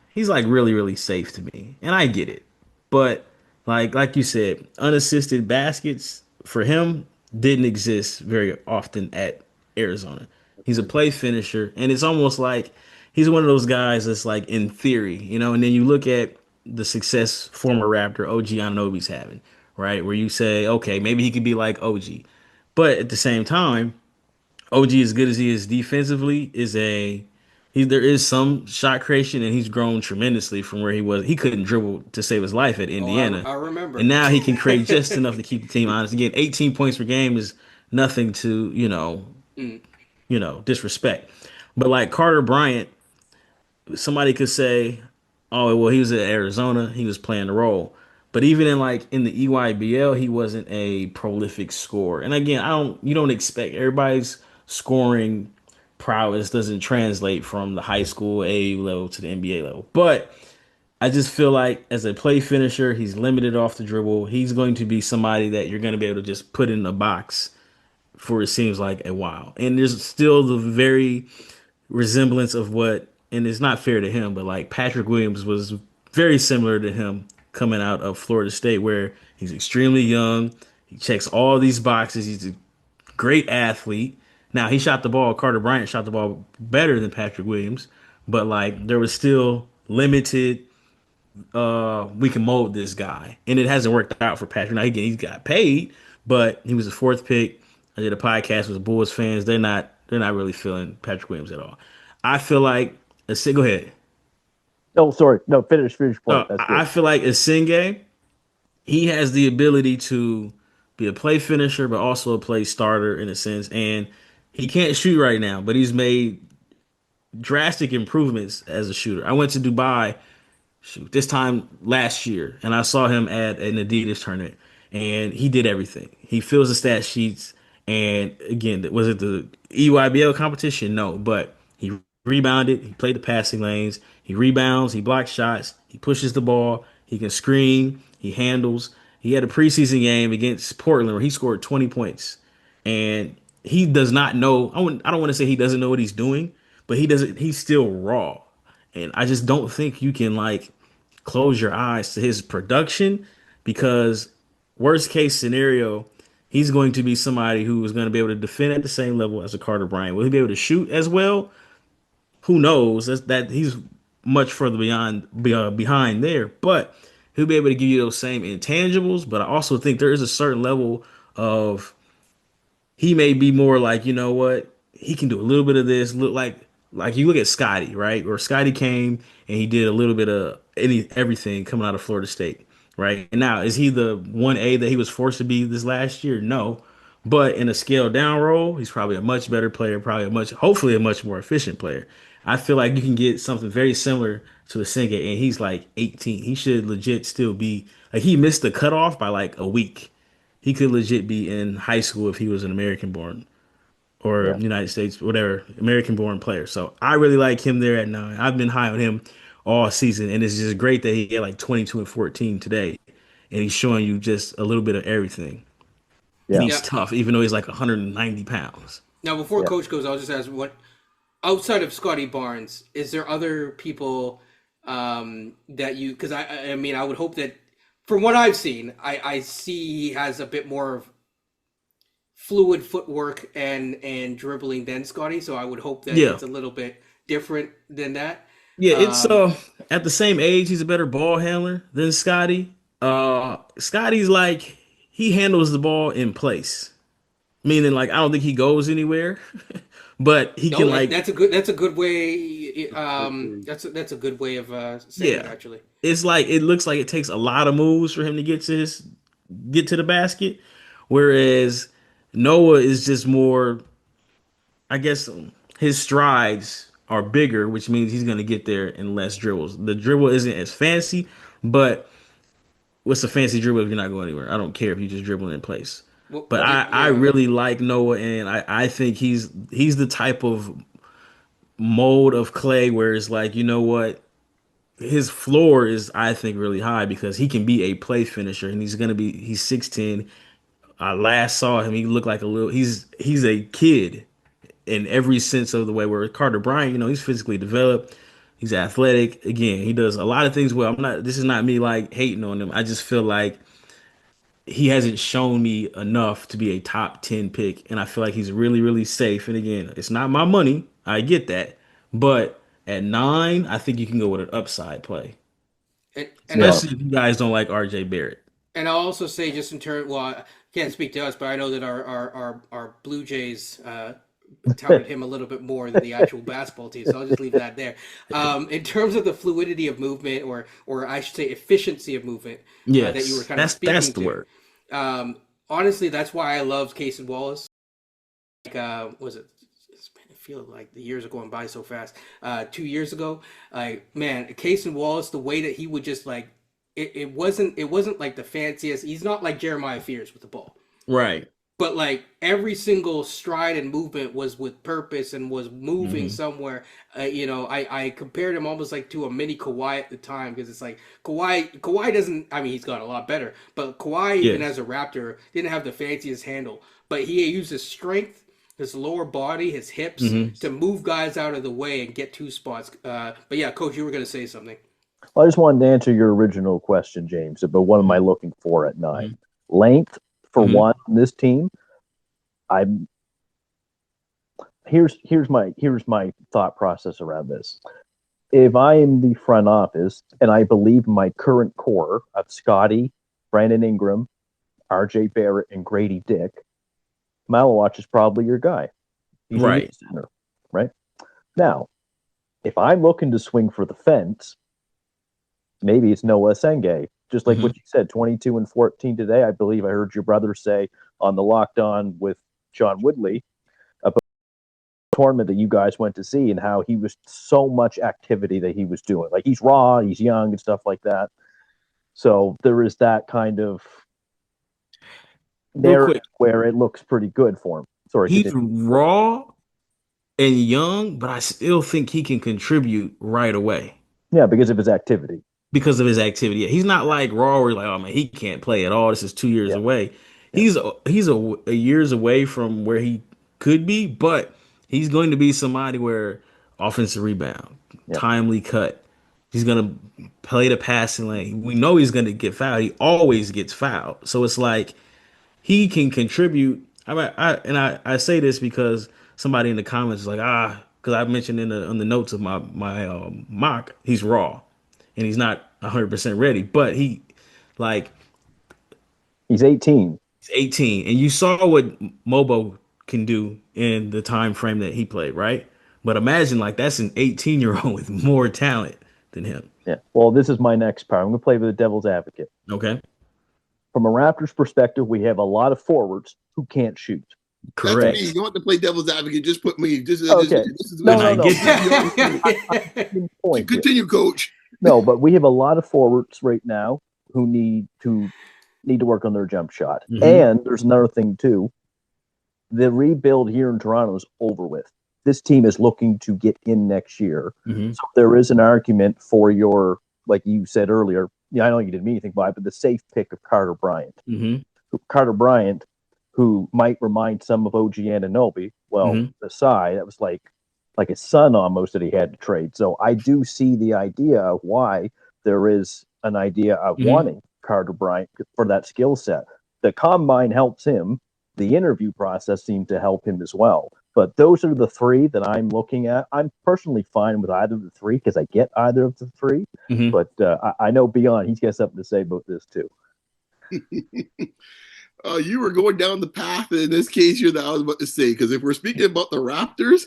he's like really really safe to me, and I get it. But like you said, unassisted baskets for him didn't exist very often at Arizona. He's a play finisher, and it's almost like he's one of those guys that's like in theory, you know. And then you look at the success former Raptor OG Anunoby's having, right? Where you say, okay, maybe he could be like OG, but at the same time OG, as good as he is defensively, there is some shot creation, and he's grown tremendously from where he was. He couldn't dribble to save his life at Oh, Indiana, I and remember. now he can create just enough to keep the team honest. Again, 18 points per game is nothing to Mm. disrespect. But like Carter Bryant, somebody could say, "Oh, well, he was at Arizona. He was playing the role." But even in the EYBL, he wasn't a prolific scorer. And again, you don't expect everybody's scoring prowess doesn't translate from the high school A level to the NBA level. But I just feel like as a play finisher, he's limited off the dribble. He's going to be somebody that you're going to be able to just put in a box for it seems like a while. And there's still the very resemblance of what, and it's not fair to him, but like Patrick Williams was very similar to him coming out of Florida State, where he's extremely young. He checks all these boxes. He's a great athlete. Now he shot the ball. Carter Bryant shot the ball better than Patrick Williams, but like there was still limited. We can mold this guy, and it hasn't worked out for Patrick. Now he's got paid, but he was the fourth pick. I did a podcast with the Bulls fans. They're not really feeling Patrick Williams at all. I feel like go ahead. Oh, sorry. No, finish your point. That's I good. feel like Essengue, he has the ability to be a play finisher, but also a play starter in a sense. And he can't shoot right now, but he's made drastic improvements as a shooter. I went to Dubai this time last year, and I saw him at an Adidas tournament, and he did everything. He fills the stat sheets, and again, was it the EYBL competition? No, but he rebounded. He played the passing lanes. He rebounds. He blocks shots. He pushes the ball. He can screen. He handles. He had a preseason game against Portland where he scored 20 points, and he does not know. I don't want to say he doesn't know what he's doing, but he doesn't. He's still raw, and I just don't think you can like close your eyes to his production because worst case scenario, he's going to be somebody who is going to be able to defend at the same level as a Carter Bryant. Will he be able to shoot as well? Who knows? That he's much further behind there, but he'll be able to give you those same intangibles. But I also think there is a certain level of he may be more like, you know what, he can do a little bit of this. Look like you look at Scottie, right? Where Scottie came and he did a little bit of everything coming out of Florida State, right? And now is he the 1A that he was forced to be this last year? No. But in a scaled down role, he's probably a much better player, hopefully a much more efficient player. I feel like you can get something very similar to Essengue, and he's like 18. He should legit still be like he missed the cutoff by like a week. He could legit be in high school if he was an American born or Yeah. United States, whatever, American born player. So I really like him there at 9. I've been high on him all season, and it's just great that he had like 22 and 14 today, and he's showing you just a little bit of everything. And Yeah. he's Yeah. tough, even though he's like 190 pounds. Now, before Yeah. Coach goes, I'll just ask what outside of Scottie Barnes, is there other people that you? Because I mean, I would hope that from what I've seen, I see he has a bit more of fluid footwork and dribbling than Scottie. So I would hope that Yeah, it's a little bit different than that. yeah. It's Um, at the same age, he's a better ball handler than Scotty. Scotty's like he handles the ball in place, meaning like I don't think he goes anywhere, but he can no, like that's a good way. That's a good way of saying it yeah. actually. It's like it looks like it takes a lot of moves for him to get to the basket, whereas Noah is just more. I guess his strides are bigger, which means he's going to get there in less dribbles. The dribble isn't as fancy, but what's a fancy dribble if you're not going anywhere? I don't care if you just dribble in place. Well, But I yeah. really like Noah, and I think he's the type of mold of clay where it's like, you know what? His floor is, I think, really high because he can be a play finisher, and he's 6'10". I last saw him, he looked like he's a kid in every sense of the way. Where Carter Bryant, he's physically developed, he's athletic. Again, he does a lot of things well. This is not me like hating on him. I just feel like he hasn't shown me enough to be a top 10 pick, and I feel like he's really, really safe. And again, it's not my money. I get that. But at 9, I think you can go with an upside play, And Yeah. especially if you guys don't like RJ Barrett. And I'll also say, just in turn, well, I can't speak to us, but I know that our Blue Jays touted him a little bit more than the actual basketball team. So I'll just leave that there. In terms of the fluidity of movement, or I should say efficiency of movement, that you were Yes, kind of that's speaking the to. word. Honestly, that's why I love Casey Wallace. Like, was it? I feel like the years are going by so fast. 2 years ago, like man, Casey Wallace, the way that he would just like it wasn't like the fanciest. He's not like Jeremiah Fears with the ball. Right. But like every single stride and movement was with purpose and was moving somewhere. I compared him almost like to a mini Kawhi at the time, because it's like Kawhi doesn't. I mean, he's got a lot better, but Kawhi even as a Raptor didn't have the fanciest handle. But he used his strength, his lower body, his hips to move guys out of the way and get two spots. But yeah, Coach, you were going to say something. Well, I just wanted to answer your original question, James, about what am I looking for at 9? Length. For one, this team, here's my thought process around this. If I am the front office and I believe my current core of Scottie, Brandon Ingram, RJ Barrett, and Grady Dick, Malawach is probably your guy. He's right. Center, right? Now, if I'm looking to swing for the fence, maybe it's Noah Essengue. Just like what you said, 22 and 14 today. I believe I heard your brother say on the Locked On with John Woodley about the tournament that you guys went to see and how he was so much activity that he was doing. Like, he's raw, he's young and stuff like that. So there is that kind of narrative where it looks pretty good for him. Sorry, he's raw and young, but I still think he can contribute right away. Yeah, because of his activity. Because of his activity. Yeah, he's not like raw where like, oh man, he can't play at all. This is 2 years away. He's a years away from where he could be, but he's going to be somebody where offensive rebound, timely cut. He's going to play the passing lane. We know he's going to get fouled. He always gets fouled. So it's like he can contribute. I say this because somebody in the comments is like, because I mentioned on the notes of my mock, he's raw. And he's not 100% ready, but he's 18. He's 18, and you saw what Mobo can do in the time frame that he played, right? But imagine that's an 18-year-old with more talent than him. Yeah. Well, this is my next part. I'm going to play with the devil's advocate. Okay. From a Raptors perspective, we have a lot of forwards who can't shoot. Correct. That's me. You don't have to play devil's advocate. Just put me. This is No. Continue, Coach. No, but we have a lot of forwards right now who need to work on their jump shot. And there's another thing too. The rebuild here in Toronto is over with. This team is looking to get in next year. So there is an argument for your, like you said earlier, I know you didn't mean anything by it, but the safe pick of Carter Bryant. Carter Bryant, who might remind some of OG Anunoby. Well, Asai, that was like a son almost that he had to trade. So I do see the idea of why there is an idea of wanting Carter Bryant for that skill set. The combine helps him. The interview process seemed to help him as well. But those are the three that I'm looking at. I'm personally fine with either of the three because I get either of the three. But I know Beyond, he's got something to say about this too. You were going down the path in this case here that I was about to say, because if we're speaking about the Raptors,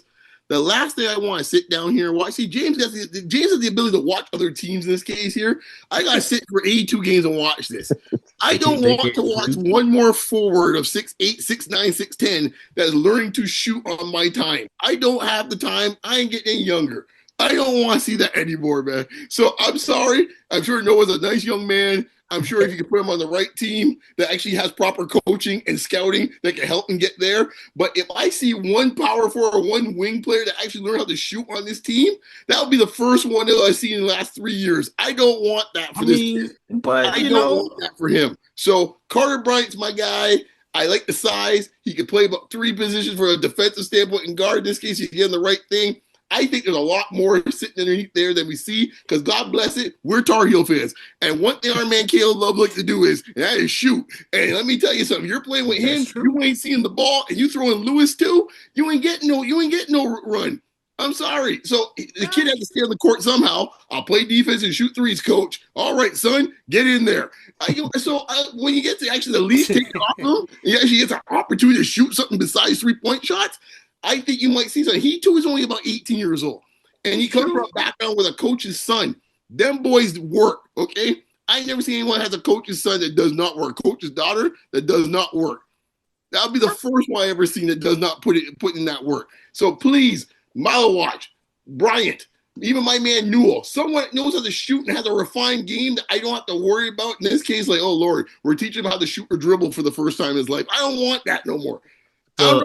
the last thing I want to sit down here and watch. See, James has the ability to watch other teams in this case here. I got to sit for 82 games and watch this. I don't want to watch one more forward of 6'8", 6'9", 6'10" that is learning to shoot on my time. I don't have the time. I ain't getting any younger. I don't want to see that anymore, man. So I'm sorry. I'm sure Noah's a nice young man. I'm sure if you can put him on the right team that actually has proper coaching and scouting that can help him get there. But if I see one power forward or one wing player that actually learn how to shoot on this team, that would be the first one that I've seen in the last 3 years. I don't want that for this kid. But I don't want that for him. So Carter Bryant's my guy. I like the size. He can play about 3 positions from a defensive standpoint and guard. In this case, he's getting the right thing. I think there's a lot more sitting underneath there than we see, because God bless it, we're Tar Heel fans. And one thing our man Caleb Love likes to do is shoot. And let me tell you something, you're playing with him, you ain't seeing the ball, and you throwing Lewis too, you ain't getting no run. I'm sorry. So the kid has to stay on the court somehow. I'll play defense and shoot threes, coach. All right, son, get in there. When you get to actually the least take it off him, he actually gets an opportunity to shoot something besides 3-point shots, I think you might see something. He too is only about 18 years old, and he comes from a background with a coach's son. Them boys work, okay? I never seen anyone that has a coach's son that does not work. Coach's daughter that does not work. That'll be the first one I ever seen that does not put in that work. So please, Malawach, Bryant, Even my man Newell, someone that knows how to shoot and has a refined game that I don't have to worry about. In this case, like, oh Lord, we're teaching him how to shoot or dribble for the first time in his life. I don't want that no more. So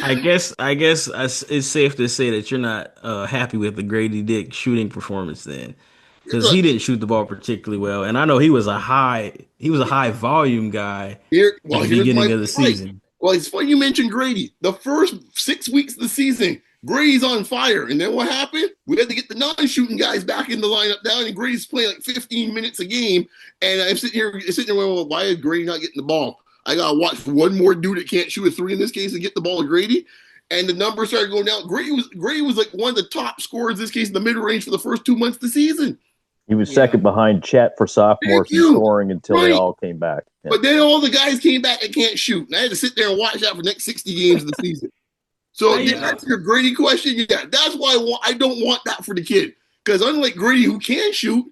I guess it's safe to say that you're not happy with the Grady Dick shooting performance then, because he didn't shoot the ball particularly well, and I know he was a high volume guy Here's at the beginning of the season. Well, it's funny you mentioned Grady. The first 6 weeks of the season, Grady's on fire, and then what happened? We had to get the non-shooting guys back in the lineup down, and Grady's playing like 15 minutes a game, and I'm sitting here well, why is Grady not getting the ball? I gotta watch one more dude that can't shoot a three in this case and get the ball to Grady. And the numbers started going down. Grady was like one of the top scorers in this case in the mid-range for the first 2 months of the season. He was second behind Chet for sophomores in scoring until they all came back. Yeah. But then all the guys came back and can't shoot. And I had to sit there and watch that for the next 60 games of the season. So that's your Grady question. Yeah, that's why I don't want that for the kid. Because unlike Grady, who can shoot,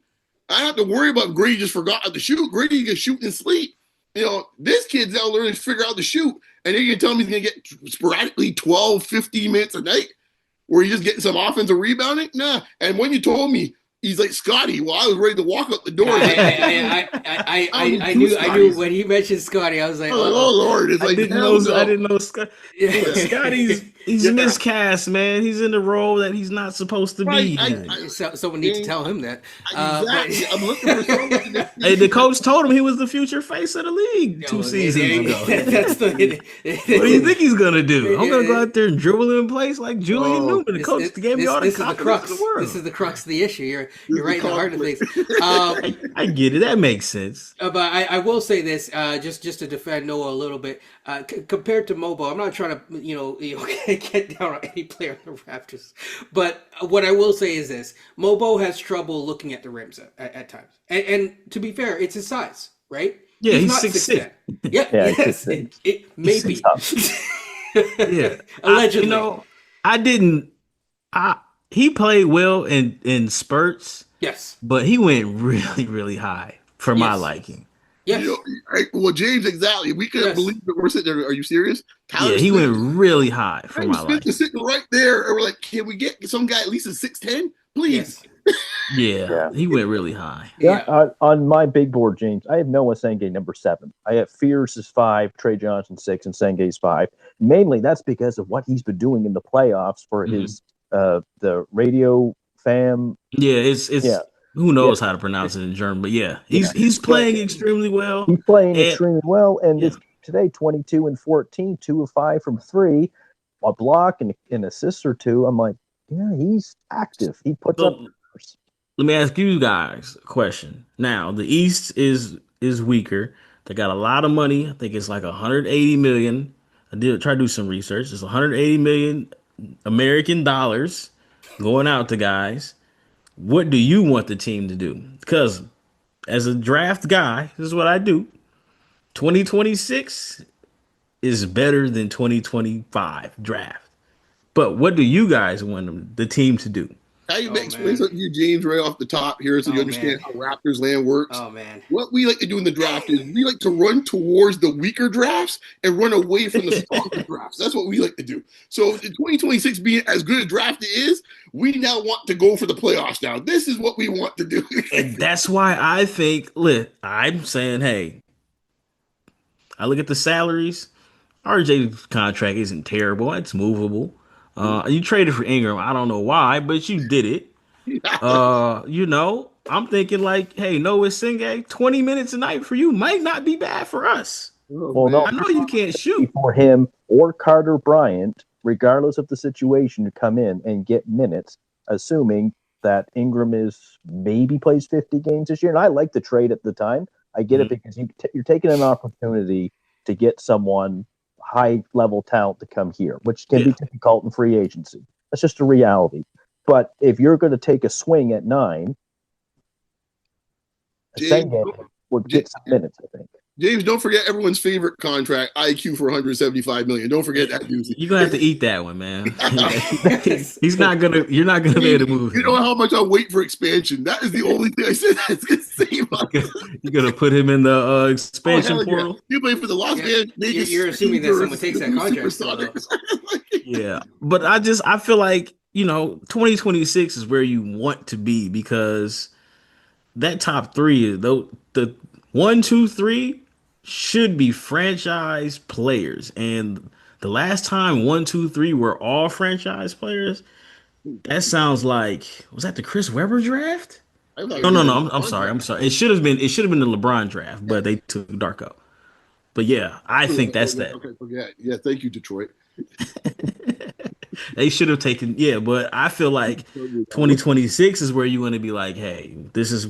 I don't have to worry about Grady just forgot how to shoot. Grady can shoot and sleep. You know, this kid's now learning to figure out to shoot. And then you can tell him he's going to get sporadically 12, 15 minutes a night where he's just getting some offensive rebounding? Nah. And when you told me he's like Scottie, well, I was ready to walk out the door. I knew when he mentioned Scottie, I was like, oh Lord. It's I didn't know Scottie's he's miscast, man. He's in the role that he's not supposed to be. Someone needs to tell him that. Exactly. I'm looking for someone. Hey, the coach told him he was the future face of the league 2 seasons ago. What do you think he's gonna do? I'm gonna go out there and dribble him in place like Julian Newman. The coach gave me all the confidence in the world. This is the crux of the issue. You're right in the heart of things. I get it. That makes sense. But I will say this, just to defend Noah a little bit. Compared to Mobo, I'm not trying to get down on any player in the Raptors, but what I will say is this: Mobo has trouble looking at the rims at times, and to be fair, it's his size, right? Yeah, he's 6'6". Yeah, yes, it may be. Yeah, allegedly. He played well in spurts. Yes, but he went really, really high for my liking. Yes. Well, James, exactly. We couldn't believe that we're sitting there. Are you serious? Tyler Smith went really high for my liking. Is sitting right there, and we're like, can we get some guy at least a 6'10", please? Yes. Yeah, he went really high. Yeah, on my big board, James, I have Noah Essengue number 7. I have Fears is 5, Trey Johnson 6, and Senge's 5. Mainly, that's because of what he's been doing in the playoffs for his the radio fam. Yeah, it's who knows how to pronounce it in German, but he's playing extremely well. He's playing extremely well, and today 22 and 14, 2 of 5 from 3, a block and an assist or 2. I'm like, yeah, he's active. He puts up. Let me ask you guys a question. Now, the East is weaker. They got a lot of money. I think it's like 180 million. I did try to do some research. It's 180 million American dollars going out to guys. What do you want the team to do? Because as a draft guy, this is what I do. 2026 is better than 2025 draft. But what do you guys want the team to do? How you explain something to you, James, right off the top here so you understand how Raptors land works? Oh, man. What we like to do in the draft is we like to run towards the weaker drafts and run away from the stronger drafts. That's what we like to do. So in 2026 being as good a draft it is, we now want to go for the playoffs now. This is what we want to do. And that's why I think, I'm saying, hey, I look at the salaries. RJ's contract isn't terrible. It's movable. You traded for Ingram. I don't know why, but you did it. I'm thinking like, hey, Noah Essengue, 20 minutes a night for you might not be bad for us. No, I know you can't shoot. For him or Carter Bryant, regardless of the situation, to come in and get minutes, assuming that Ingram maybe plays 50 games this year. And I like the trade at the time. I get it because you're taking an opportunity to get someone high-level talent to come here, which can be difficult in free agency. That's just a reality. But if you're going to take a swing at 9, Essengue would get some minutes, I think. James, don't forget everyone's favorite contract, IQ for $175 million. Don't forget that. You're gonna have to eat that one, man. You're not gonna be able to move. You know how much I wait for expansion. That is the only thing I said that's gonna save us. You're gonna put him in the expansion portal. You play for the Las Vegas. You're assuming that someone takes that contract. Yeah, but I feel like 2026 is where you want to be because that top three, though, the one, two, three should be franchise players. And the last time one, two, three were all franchise players, that sounds like was that the Chris Webber draft? I thought it No, was no, the no. I'm LeBron sorry. I'm draft. sorry. It should have been the LeBron draft, Yeah. but they took Darko. But yeah, I think that's that. Okay, forget. Yeah, thank you, Detroit. They should have taken, yeah, but I feel like 2026 is where you want to be like, hey, this is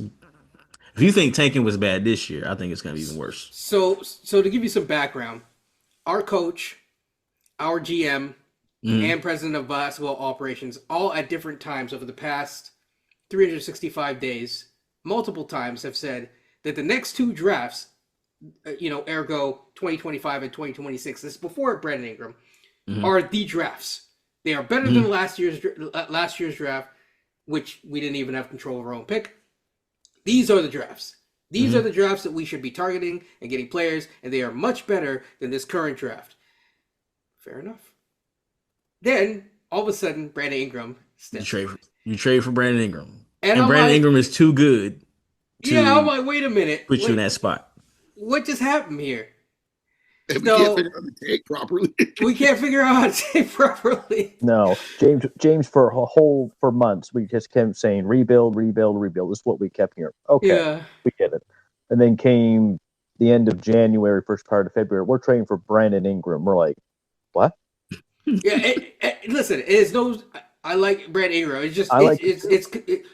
if you think tanking was bad this year, I think it's gonna be even worse. So to give you some background, our coach, our GM, Mhm. and president of basketball operations, all at different times over the past 365 days, multiple times have said that the next two drafts, ergo 2025 and 2026, this is before Brandon Ingram, Mhm. are the drafts. They are better than Mhm. last year's draft, which we didn't even have control of our own pick. These are the drafts. These are Mhm. the drafts that we should be targeting and getting players, and they are much better than this current draft. Fair enough. Then all of a sudden, Brandon Ingram You steps trade in, for, you trade for Brandon Ingram, and and I'm Brandon like, Ingram is too good yeah, I'm to like, wait a minute, put you in that spot. what just happened here? And we can't So figure out the take properly. we can't figure out how to say properly. No, James, for months we just kept saying rebuild, rebuild, rebuild. This is what we kept hearing. Okay, Yeah. we get it. And then came the end of January, first part of February. We're trading for Brandon Ingram. We're like, what? Yeah, listen, it's no. I like Brad Ingram. It's just I like him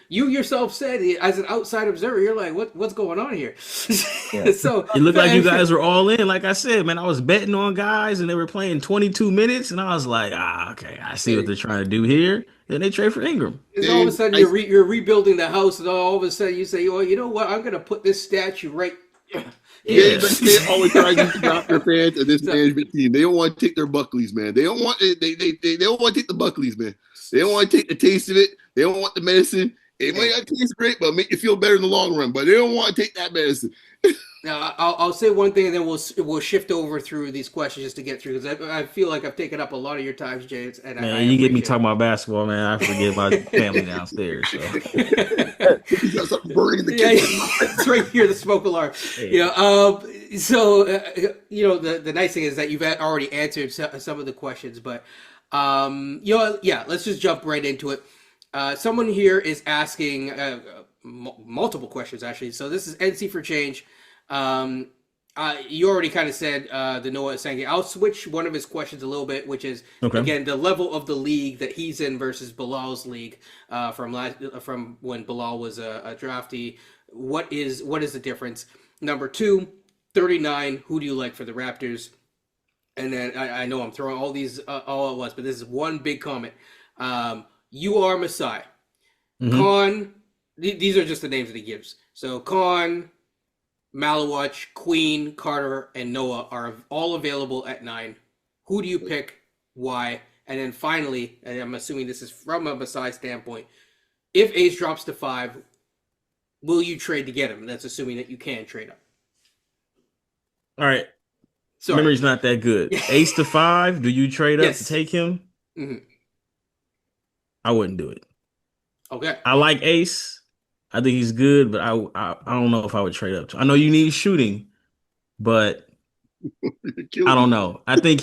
you yourself said as an outside observer, you're like, what's going on here? Yeah. So It looked like you guys were all in. Like I said, man, I was betting on guys and they were playing 22 minutes, and I was like, okay, I see what they're trying to do here. Then they trade for Ingram. is all of a And sudden you're rebuilding the house, and all of a sudden you say, well, you know what? I'm gonna put this statue right they, here. they always try to drop their fans and this So- management team. They don't want to take their Buckleys, man. They don't want they don't want to take the Buckleys, man. They don't want to take the taste of it. They don't want the medicine. It might not taste great, but make you feel better in the long run. But they don't want to take that medicine. Now, I'll say one thing, and then we'll shift over through these questions just to get through, because I feel like I've taken up a lot of your time, James, and Man, I you get me appreciate talking about basketball, man. I forget my family downstairs. So He's got something burning in the Yeah, kitchen. it's right here, the smoke alarm. Yeah. The nice thing is that you've already answered some of the questions, but let's just jump right into it. Someone here is asking multiple questions actually. So this is NC for Change. You already kind of said the Noah Essengue. I'll switch one of his questions a little bit, which is Okay. again the level of the league that he's in versus Bilal's league from when Bilal was a draftee. What is the difference? Number two, 39. Who do you like for the Raptors? And then I know I'm throwing all these all at once, but this is one big comment. You are Masai. Mhm. Kon. These are just the names that he gives. So Kon, Malawach, Queen, Carter, and Noah are all available at 9. Who do you pick? Why? And then finally, and I'm assuming this is from a Masai standpoint, if Ace drops to 5, will you trade to get him? That's assuming that you can trade him. all right. Sorry. Memory's not that good. Ace to 5. Do you trade up Yes. to take him? Mhm. I wouldn't do it. Okay. I like Ace. I think he's good, but I don't know if I would trade up to. I know you need shooting, but I don't know. I think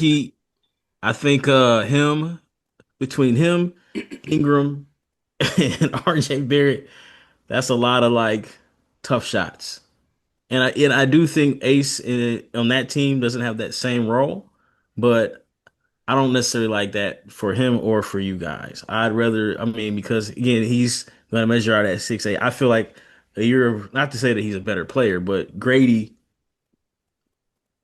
him between him, Ingram, and RJ Barrett, that's a lot of like tough shots. And I do think Ace on that team doesn't have that same role, but I don't necessarily like that for him or for you guys. I'd rather, I mean, because again, he's going to measure out at 6'8". I feel like a year of, not to say that he's a better player, but Grady,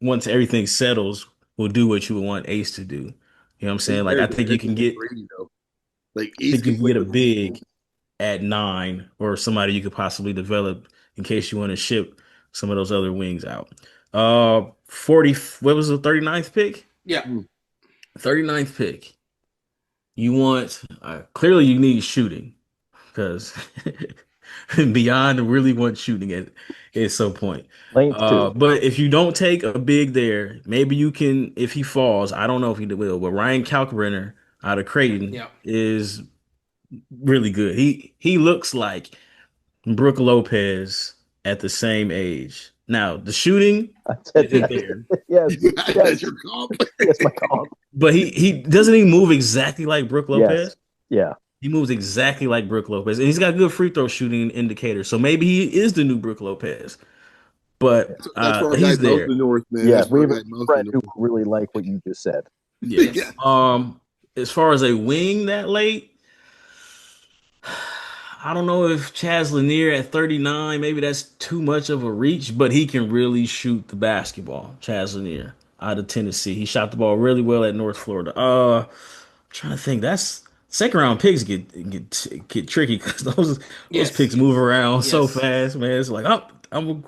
once everything settles, will do what you would want Ace to do. You know what I'm saying? Like, I think you can get, Brady, though. Like I Ace think you can can play get a with big at 9 or somebody you could possibly develop in case you want to ship some of those other wings out. 40, what was the 39th pick? Yeah. 39th pick. You want clearly you need shooting because Beyond really wants shooting at some point. length too. But if you don't take a big there, maybe you can if he falls. I don't know if he will, but Ryan Kalkbrenner out of Creighton Yeah. is really good. He looks like Brooke Lopez at the same age. Now the shooting I said isn't that. there, Yes, That's yes, your comp. yes, my comp. but he doesn't he move exactly like Brooke Yes, Lopez. yeah. He moves exactly like Brooke Lopez, and he's got good free throw shooting indicator. So maybe he is the new Brooke Lopez. But That's for our guy he's Mouth there. the North, man. Yeah, That's for we our have a guy Mouth the friend North. who really like what you just said. Yes. Yeah. As far as a wing that late, I don't know if Chaz Lanier at 39, maybe that's too much of a reach, but he can really shoot the basketball. Chaz Lanier out of Tennessee. He shot the ball really well at North Florida. I'm trying to think. That's second round picks get tricky because those Yes. picks move around so Yes. fast, man. It's like, oh, I'm gonna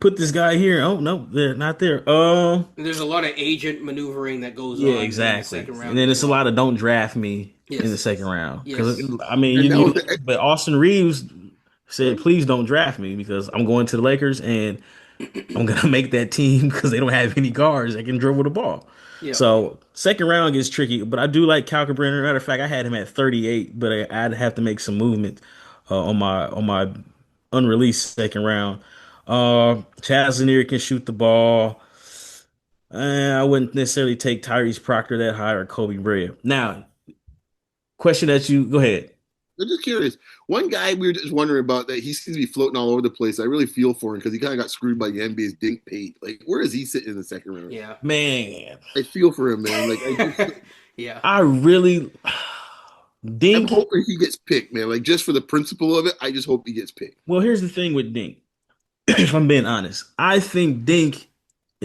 put this guy here. Oh no, they're not there. There's a lot of agent maneuvering that goes Yeah, on in the exactly. second And round then as it's a well. lot of don't draft me in the Yes. second round because Yes. I mean, And that was but Austin Reeves said, please don't draft me because I'm going to the Lakers and I'm gonna make that team because they don't have any guards that can dribble the ball. Yeah. So second round gets tricky, but I do like Kalkbrenner. Matter of fact, I had him at 38, but I'd have to make some movement on my unreleased second round. Chaz Lanier can shoot the ball. I wouldn't necessarily take Tyrese Proctor that high or Kobe Bryant. Now, question that you go ahead. I'm just curious. One guy we were just wondering about that he seems to be floating all over the place. I really feel for him because he kind of got screwed by the NBA's Dink Pate. Like, where is he sitting in the second round? Yeah. Man, I feel for him, man. Yeah. I really I'm Dink. hoping he gets picked, man. Like, just for the principle of it, I just hope he gets picked. Well, here's the thing with Dink. If I'm being honest, I think Dink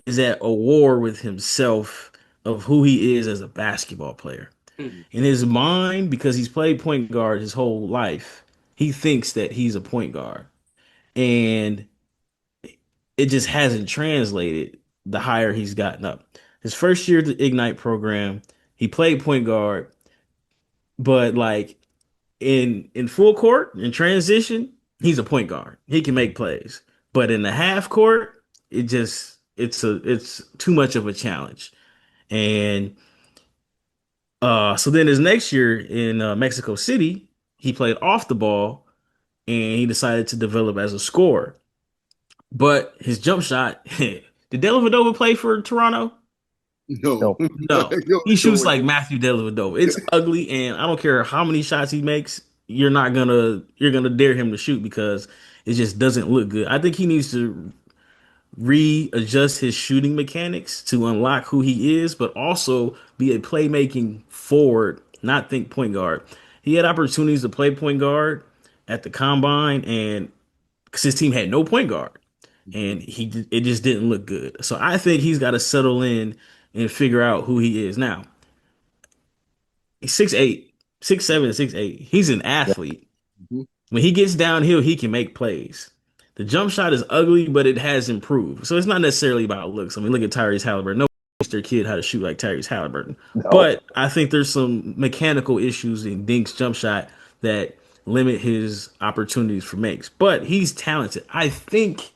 is at a war with himself of who he is as a basketball player. Mm. In his mind, because he's played point guard his whole life, he thinks that he's a point guard. And it just hasn't translated the higher he's gotten up. His first year at the Ignite program, he played point guard, but like in full court in transition, he's a point guard. He can make plays. But in the half court, it's too much of a challenge. And so then his next year in Mexico City, he played off the ball and he decided to develop as a scorer. But his jump shot, did Dellavedova play for Toronto? No, No. No. He shoots like Matthew Dellavedova. It's ugly, and I don't care how many shots he makes, you're gonna dare him to shoot because it just doesn't look good. I think he needs to readjust his shooting mechanics to unlock who he is, but also be a playmaking forward, not think point guard. He had opportunities to play point guard at the combine, and because his team had no point guard, and it just didn't look good. So I think he's got to settle in and figure out who he is now. He's 6'8", 6'7", 6'8". He's an athlete. Mhm. When he gets downhill, he can make plays. The jump shot is ugly, but it has improved. So it's not necessarily about looks. I mean, look at Tyrese Halliburton. No teach their kid how to shoot like Tyrese Halliburton. No. But I think there's some mechanical issues in Dink's jump shot that limit his opportunities for makes. But he's talented. I think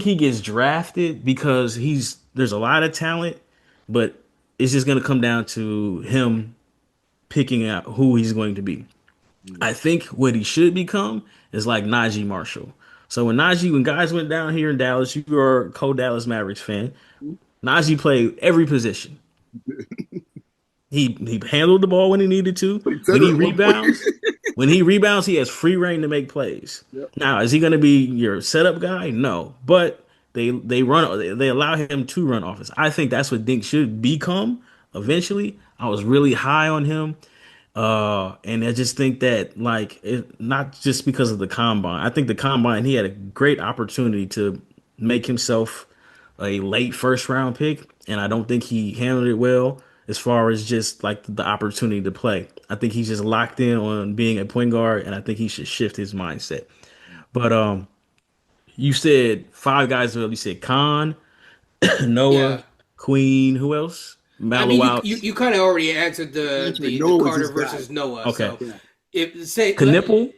he gets drafted because there's a lot of talent, but it's just going to come down to him picking out who he's going to be. I think what he should become is like Najee Marshall. So when guys went down here in Dallas, you are a co-Dallas Mavericks fan. Najee played every position. He handled the ball when he needed to. He said When it he at one point. rebounds, he has free reign to make plays. Yep. Now, is he going to be your setup guy? No, but they allow him to run offense. I think that's what Dink should become eventually. I was really high on him. And I just think that not just because of the combine. I think the combine, he had a great opportunity to make himself a late first round pick, and I don't think he handled it well as far as just like the opportunity to play. I think he's just locked in on being a point guard, and I think he should shift his mindset. But you said five guys. You said Khan, Yeah. Noah, Queen. Who else? I mean, you Mallow. you kind of already answered That's right. the Noah was Carter his guy. versus Noah. Okay. So if say Knueppel.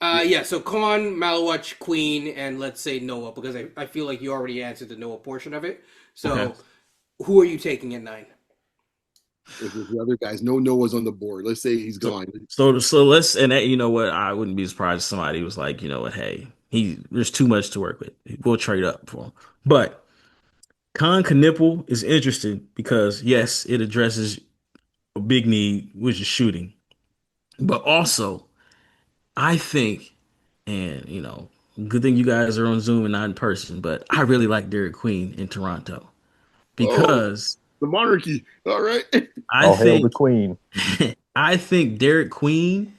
yeah, so Kon, Malawach, Queen, and let's say Noah, because I feel like you already answered the Noah portion of it. So Okay. who are you taking at 9? If the other guys, no Noah's on the board. Let's say he's gone. So let's, and that, you know what, I wouldn't be surprised if somebody was like, you know what, hey, there's too much to work with. We'll trade up for him. But Kon Knueppel is interesting because yes, it addresses a big need, which is shooting. But also, I think, and you know, good thing you guys are on Zoom and not in person, but I really like Derek Queen in Toronto Oh, because the monarchy. All right. I All hail the think queen. I think Derek Queen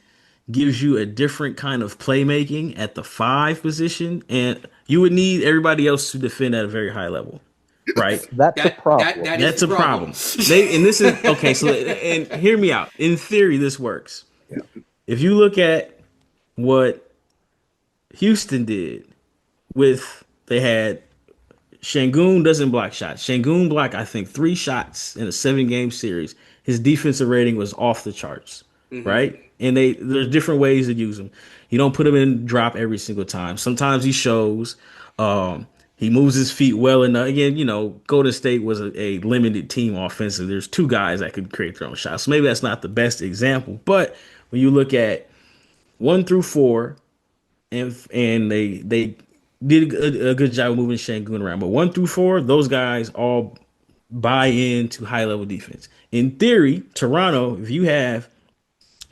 gives you a different kind of playmaking at the five position, and you would need everybody else to defend at a very high level, right? That's a That problem. that is That's the a problem. problem. And this is okay. So, and hear me out. In theory, this works. If you look at what Houston did with, they had Şengün doesn't block shots. Şengün blocked, I think, 3 shots in a 7 game series. His defensive rating was off the charts, right? And there's different ways to use him. You don't put him in drop every single time. Sometimes he shows. He moves his feet well enough. Again, you know, Golden State was a limited team offensive. There's 2 guys that could create their own shots. So maybe that's not the best example. But when you look at 1 through 4, and they did a good job of moving Şengün around. But 1 through 4, those guys all buy into high level defense. In theory, Toronto, if you have,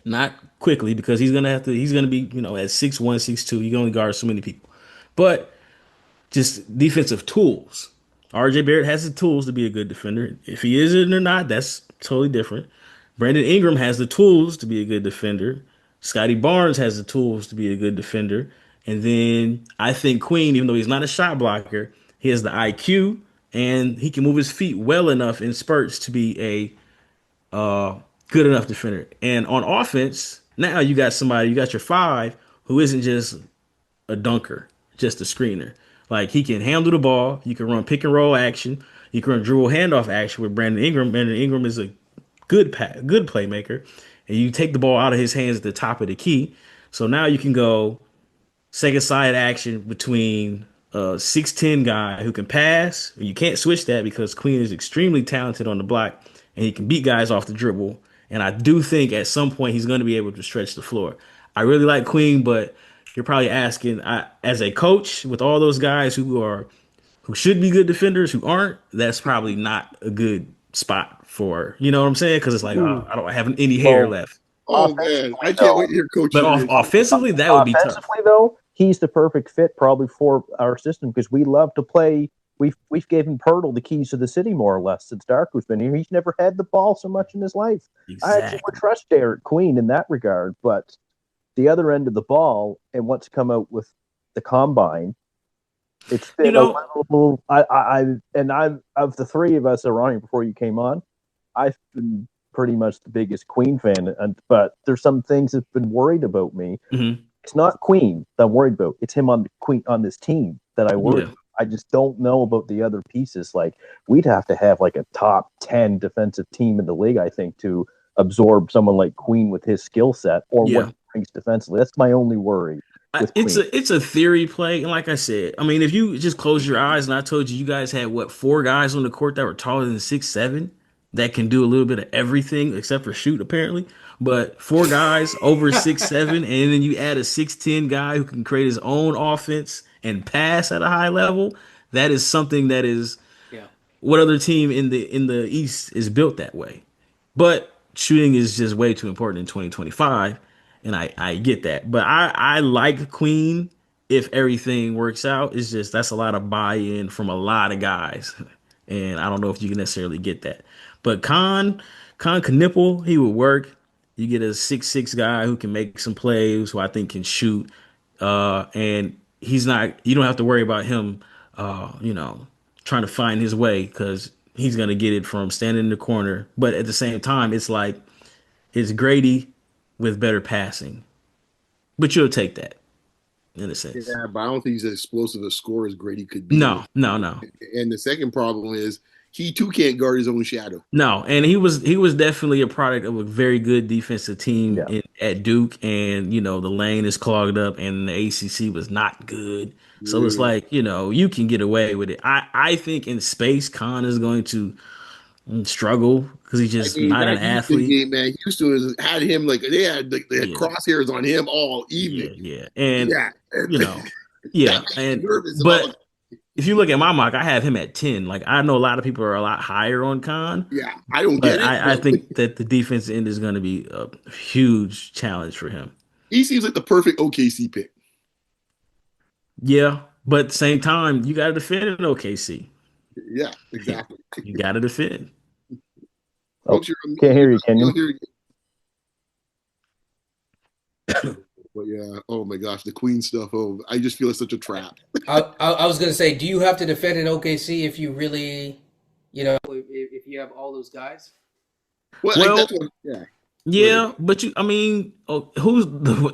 not quickly because he's gonna be, you know, at 6'1", 6'2", you can only guard so many people. But just defensive tools. RJ Barrett has the tools to be a good defender. If he isn't or not, that's totally different. Brandon Ingram has the tools to be a good defender. Scottie Barnes has the tools to be a good defender. And then I think Queen, even though he's not a shot blocker, he has the IQ and he can move his feet well enough in spurts to be a good enough defender. And on offense, now you got somebody, you got your five who isn't just a dunker, just a screener. Like he can handle the ball. You can run pick and roll action. You can run dribble handoff action with Brandon Ingram. Brandon Ingram is a good playmaker, and you take the ball out of his hands at the top of the key. So now you can go second side action between a 6'10" guy who can pass. You can't switch that because Queen is extremely talented on the block and he can beat guys off the dribble. And I do think at some point he's going to be able to stretch the floor. I really like Queen, but you're probably asking, as a coach with all those guys who should be good defenders who aren't, that's probably not a good spot for, you know what I'm saying? Because it's like, oh, I don't have any hair Well, left. Oh man, I can't though, wait to hear Coach. But offensively, that would be tough. offensively, though, he's the perfect fit probably for our system because we love to play. We've given Pirtle the keys to the city more or less since Darko's been here. He's never had the ball so much in his life. I actually Exactly. would trust Derek Queen in that regard, but the other end of the ball and what's come out with the combine, it's been You know, a little. I've of the three of us around here before you came on, I've been pretty much the biggest Queen fan, but there's some things that's been worried about me. mhm. It's not Queen that I'm worried about. It's him on the Queen on this team that I worry. Yeah. I just don't know about the other pieces. Like we'd have to have like a top 10 defensive team in the league, I think, to absorb someone like Queen with his skill set or Yeah. what he brings defensively. That's my only worry. With It's Queen. a theory play, and like I said, I mean, if you just close your eyes and I told you guys had what 4 guys on the court that were taller than 6'7", that can do a little bit of everything except for shoot apparently, but 4 guys over 6'7", and then you add a 6'10" guy who can create his own offense and pass at a high level, that is something that is Yeah. what other team in the East is built that way. But shooting is just way too important in 2025, and I get that. But I like Queen if everything works out. It's just that's a lot of buy-in from a lot of guys, and I don't know if you can necessarily get that. But Kon Knueppel, he would work. You get a 6'6" guy who can make some plays, who I think can shoot, and he's not. You don't have to worry about him, you know, trying to find his way because he's gonna get it from standing in the corner. But at the same time, it's like it's Grady with better passing. But you'll take that in a sense. Yeah, but I don't think he's as explosive a scorer as Grady could be. No, no, no. And the second problem is he too can't guard his own shadow. No, and he was definitely a product of a very good defensive team Yeah. at Duke, and you know the lane is clogged up, and the ACC was not good. So it's Yeah. like you know you can get away with it. I think in space, Khan is going to and struggle because he's I just mean, not that an Houston athlete. game, man. Houston had him like they had Yeah, crosshairs on him all evening. yeah. And Yeah, and you know, that yeah. made me And nervous but about. if you look at my mock, I have him at 10. Like I know a lot of people are a lot higher on Khan, Yeah, I don't but get it, I but think that the defense end is going to be a huge challenge for him. he seems like the perfect OKC pick. Yeah, but at the same time, you got to defend in OKC. Yeah, exactly. You got to defend. Oh, Folks, can't hear you, you'll Kenyon. hear. But yeah, oh my gosh, the Queen stuff. Oh, I just feel it's such a trap. I was gonna say, do you have to defend in OKC if you really, if you have all those guys? Well, Well, that's what. Yeah, go ahead. yeah, but I mean,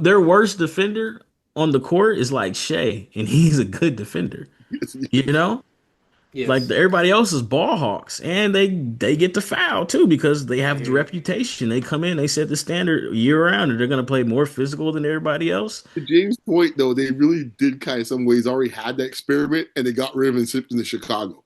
their worst defender on the court is like Shea, and he's a good defender. You know, like Yes. everybody else is ball hawks, and they get the foul too because they I have the hear you. reputation. They come in, they set the standard year round, and they're going to play more physical than everybody else. To James' point, though, they really did kind of some ways already had that experiment, and they got rid of him and shipped him to Chicago.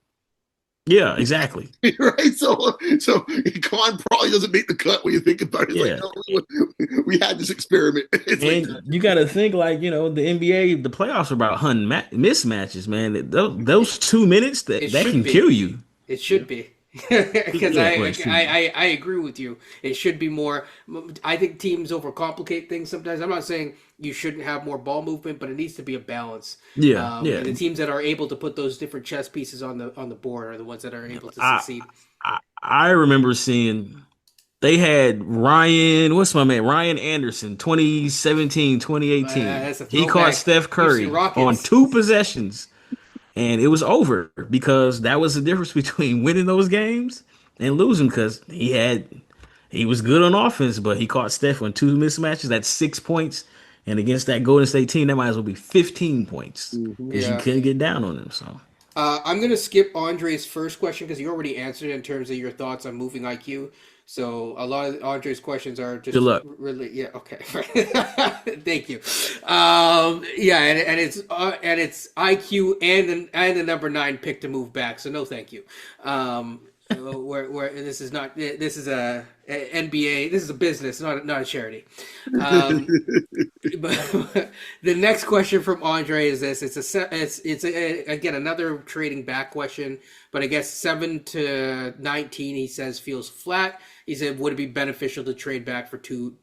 Yeah, exactly. Right? So Khan probably doesn't make the cut when you think about it. It's like, Yeah. no, we had this experiment. It's like, And you got to think like the NBA, the playoffs are about hunting mismatches, man. Those 2 minutes It that should can be. kill you. It should be. Because Yeah, well, excuse me. I agree with you. It should be more. I think teams overcomplicate things sometimes. I'm not saying you shouldn't have more ball movement, but it needs to be a balance. Yeah, yeah. And the teams that are able to put those different chess pieces on the board are the ones that are able to I, succeed. I remember seeing they had Ryan, what's my man? Ryan Anderson, 2017, 2018. That's a He caught throwback. Steph Houston Curry on Rockets. 2 possessions, and it was over because that was the difference between winning those games and losing because he was good on offense, but he caught Steph on 2 mismatches. That's 6 points. And against that Golden State team, that might as well be 15 points mhm. because you Yeah. couldn't get down on them. So I'm going to skip Andre's first question because you already answered it in terms of your thoughts on moving IQ. So a lot of Andre's questions are just good luck. really, yeah, okay. Thank you. Yeah, and it's IQ and the number 9 pick to move back. So no, thank you. Where this is not, this is a NBA, this is a business, not a charity. But the next question from Andre is this: again another trading back question, but I guess 7 to 19 he says feels flat. He said, would it be beneficial to trade back for two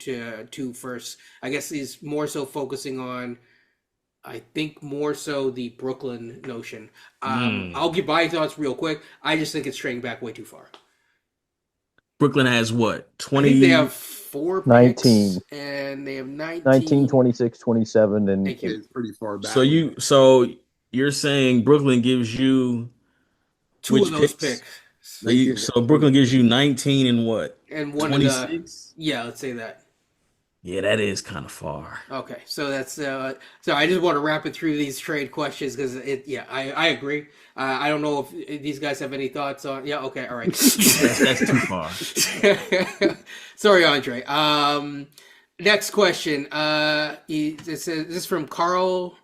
firsts? I guess he's more so focusing on, I think more so the Brooklyn notion. I'll give my thoughts real quick. I just think it's trading back way too far. Brooklyn has what? I think they 20. have 4 19. picks, and they have 19, 26, 27, and Thank you. It's pretty far back. So you're saying Brooklyn gives you 2 which of those picks? picks. So Brooklyn gives you 19 and what? And one of the 26? yeah, let's say that. Yeah, that is kind of far. Okay, so that's so I just want to wrap it through these trade questions because I agree. I don't know if these guys have any thoughts on. Yeah, okay, all right. That's too far. Sorry, Andre. Next question. This is from Carl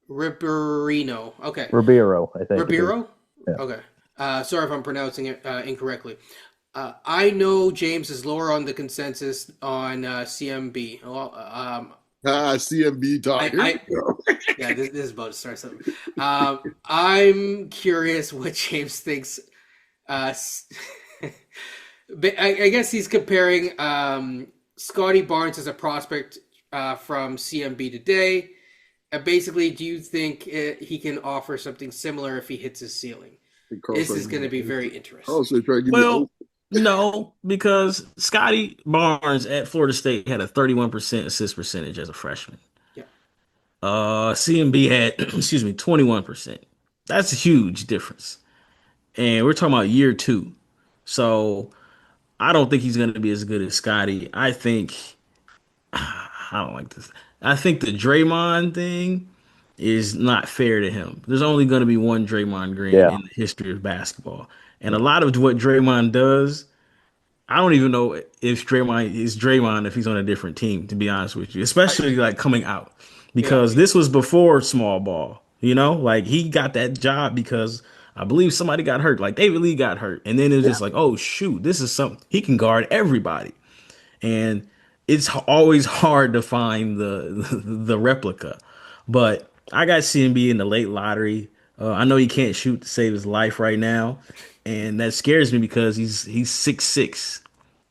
Ribeiro. Okay, Ribeiro, I think. Ribeiro. Yeah. Okay. Sorry if I'm pronouncing it incorrectly. I know James is lower on the consensus on CMB. Well, CMB talk. Here I- we go. yeah, this is about to start something. I'm curious what James thinks. But I guess he's comparing Scottie Barnes as a prospect from CMB today. Basically, do you think he can offer something similar if he hits his ceiling? This is going to be very interesting. Oh, so they try to give Well, no, because Scottie Barnes at Florida State had a 31% assist percentage as a freshman. Yeah. CMB had, 21%. That's a huge difference. And we're talking about year 2. So I don't think he's going to be as good as Scottie. I don't like this. I think the Draymond thing is not fair to him. There's only going to be one Draymond Green Yeah. in the history of basketball. And a lot of what Draymond does, I don't even know if Draymond is Draymond if he's on a different team, to be honest with you, especially like coming out because this was before small ball, like he got that job because I believe somebody got hurt, like David Lee got hurt, and then it was Yeah. just like, oh shoot, this is something he can guard everybody, and it's always hard to find the replica. But I got CMB in the late lottery. I know he can't shoot to save his life right now, and that scares me because he's 6'6",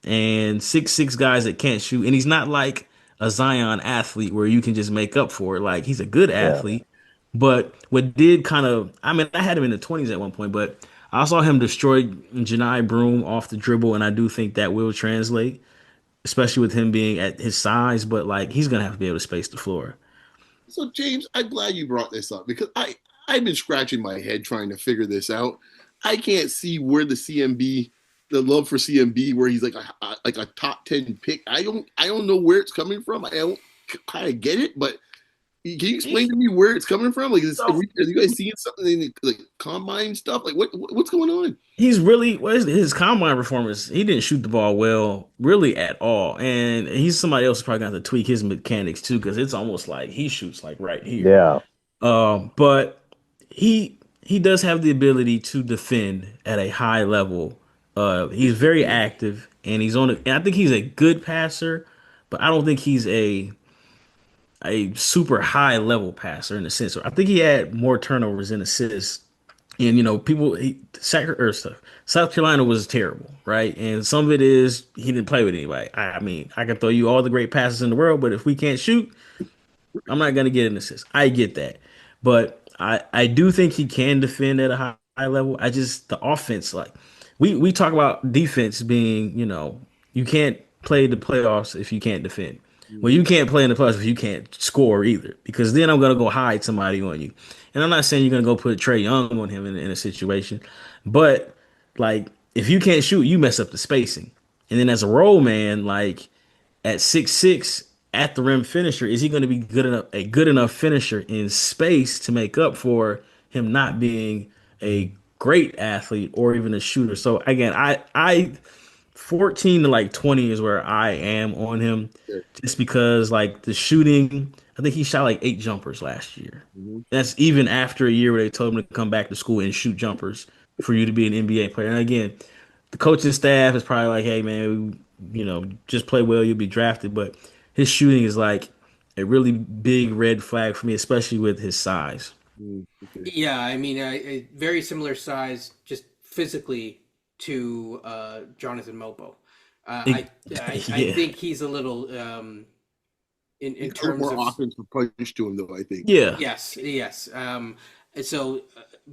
and 6'6" guys that can't shoot, and he's not like a Zion athlete where you can just make up for it. Like he's a good Yeah. athlete, but what did kind of, I mean, I had him in the 20s at one point, but I saw him destroy Janai Broom off the dribble, and I do think that will translate, especially with him being at his size. But like he's gonna have to be able to space the floor. So James, I'm glad you brought this up because I've been scratching my head trying to figure this out. I can't see where the love for CMB, where he's like a top 10 pick. I don't know where it's coming from. I don't kind of get it, but can you explain to me where it's coming from? Like, are you guys seeing something in the, like combine stuff? Like, what's going on? He's really, his combine performance. He didn't shoot the ball well, really at all, and he's somebody else who's probably going to tweak his mechanics too, because it's almost like he shoots like right here. Yeah. But he does have the ability to defend at a high level. He's very active, and and I think he's a good passer, but I don't think he's a super high level passer in a sense. So I think he had more turnovers than assists. And South Carolina was terrible, right? And some of it is he didn't play with anybody. I mean, I can throw you all the great passes in the world, but if we can't shoot, I'm not gonna get an assist. I get that, but I do think he can defend at a high level. I just the offense, like we talk about defense being, you can't play the playoffs if you can't defend. Well, you can't play in the playoffs if you can't score either, because then I'm gonna go hide somebody on you. And I'm not saying you're gonna go put Trey Young on him in a situation, but like if you can't shoot, you mess up the spacing. And then as a role man, like at 6'6" at the rim finisher, is he going to be a good enough finisher in space to make up for him not being a great athlete or even a shooter? So again, I 14 to like 20 is where I am on him, just because like the shooting, I think he shot like 8 jumpers last year. Mm-hmm. That's even after a year where they told him to come back to school and shoot jumpers for you to be an NBA player. And again, the coaching staff is probably like, hey man, just play well, you'll be drafted. But his shooting is like a really big red flag for me, especially with his size. Okay. Yeah, I mean, a very similar size, just physically, to Jonathan Mobo. I Yeah. think he's a little in He's got terms more of offensive punch to him, though. I think. Yeah. yes. And so,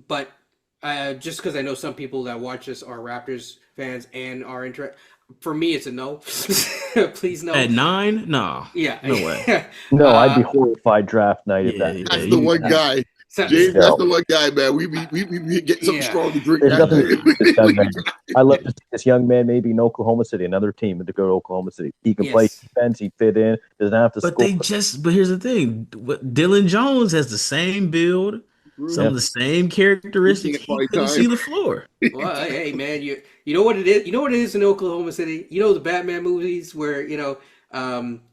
but just because I know some people that watch this are Raptors fans and are interested, for me, it's a no. Please no. At 9? No. Yeah. No way. No, I'd be horrified draft night if that. That's the one guy. So- James, Yeah. that's the one guy, man. We get something Yeah. strong to drink. There's That nothing day. this young man. I love to see this young man maybe in Oklahoma City, another team to go to Oklahoma City. He can play Yes. defense, he fit in, doesn't have to But score. but here's the thing. Dylan Jones has the same build, some of the same characteristics. He He can't couldn't find see time. the floor. Well, hey man, you know what it is? You know what it is in Oklahoma City? You know the Batman movies where,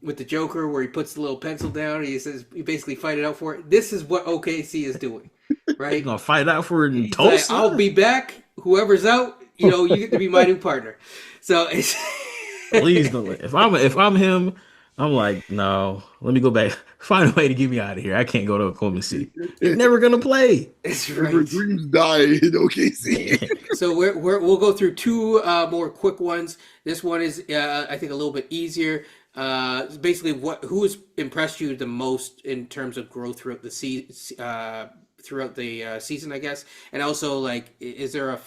with the Joker where he puts the little pencil down and he says you basically fight it out for it. This is what OKC is doing. Right? He's gonna fight out for it in He's Tulsa. like, I'll be back. Whoever's out, you get to be my new partner. So it's Please don't. If I'm him, I'm like, no. Let me go back. Find a way to get me out of here. I can't go to Oklahoma City. He's never gonna play. It's Where right. dreams die in OKC. So we'll go through two more quick ones. This one is I think a little bit easier. Basically, who has impressed you the most in terms of growth throughout the season, I guess, and also like, is there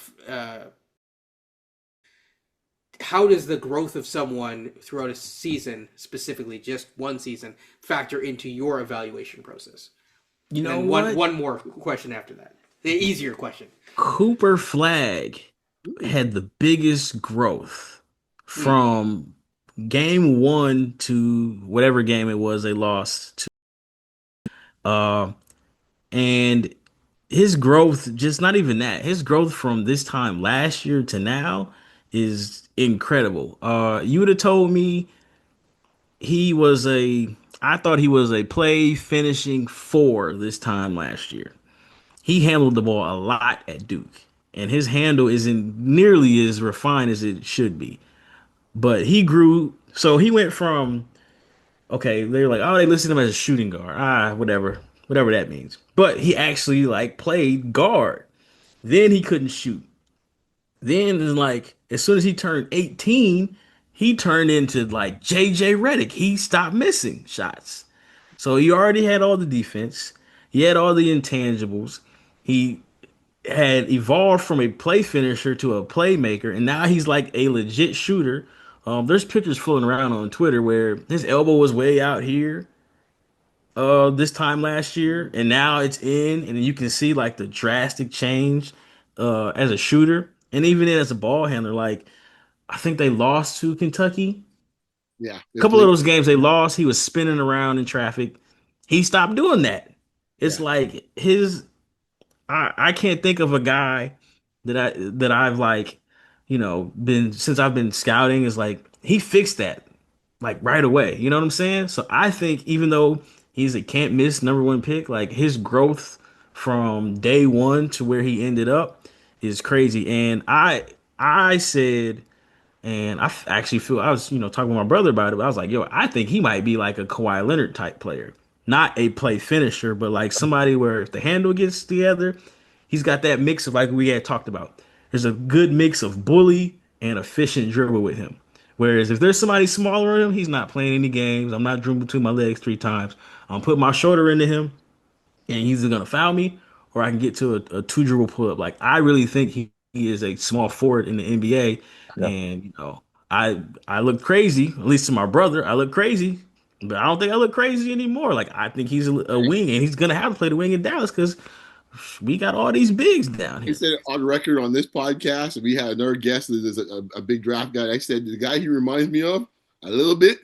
how does the growth of someone throughout a season, specifically just one season, factor into your evaluation process? You know And what? one more question after that, the easier question. Cooper Flag had the biggest growth from game 1 to whatever game it was they lost to. And his growth, just not even that, his growth from this time last year to now is incredible. You would have told me I thought he was a play finishing 4 this time last year. he handled the ball a lot at Duke, and his handle isn't nearly as refined as it should be. But he grew, so he went from okay, they're like, oh, they listed him as a shooting guard, whatever that means. But he actually like played guard. Then he couldn't shoot. Then like as soon as he turned 18, he turned into like JJ Redick. He stopped missing shots. So he already had all the defense. He had all the intangibles. He had evolved from a play finisher to a playmaker, and now he's like a legit shooter. There's pictures floating around on Twitter where his elbow was way out here this time last year, and now it's in, and you can see like the drastic change as a shooter, and even as a ball handler. Like I think they lost to Kentucky. Yeah, A couple of those games they lost, he was spinning around in traffic. He stopped doing that. It's yeah. like his I can't think of a guy that I've like, been since I've been scouting is like he fixed that like right away. You know what I'm saying? So I think even though he's a can't miss number one pick, like his growth from day one to where he ended up is crazy. And I said and actually feel I was, talking with my brother about it. But I was like, yo, I think he might be like a Kawhi Leonard type player, not a play finisher, but like somebody where if the handle gets together, he's got that mix of like we had talked about. There's a good mix of bully and efficient dribble with him. Whereas if there's somebody smaller than him, he's not playing any games. I'm not dribbling between my legs 3 times. I'm putting my shoulder into him, and he's either gonna foul me or I can get to a two dribble pull up. Like I really think he is a small forward in the NBA, Yeah. and I look crazy, at least to my brother. I look crazy, but I don't think I look crazy anymore. Like I think he's a wing, and he's gonna have to play the wing in Dallas because we got all these bigs down I here. said on record on this podcast, we had another guest that is a big draft guy. I said the guy he reminds me of a little bit.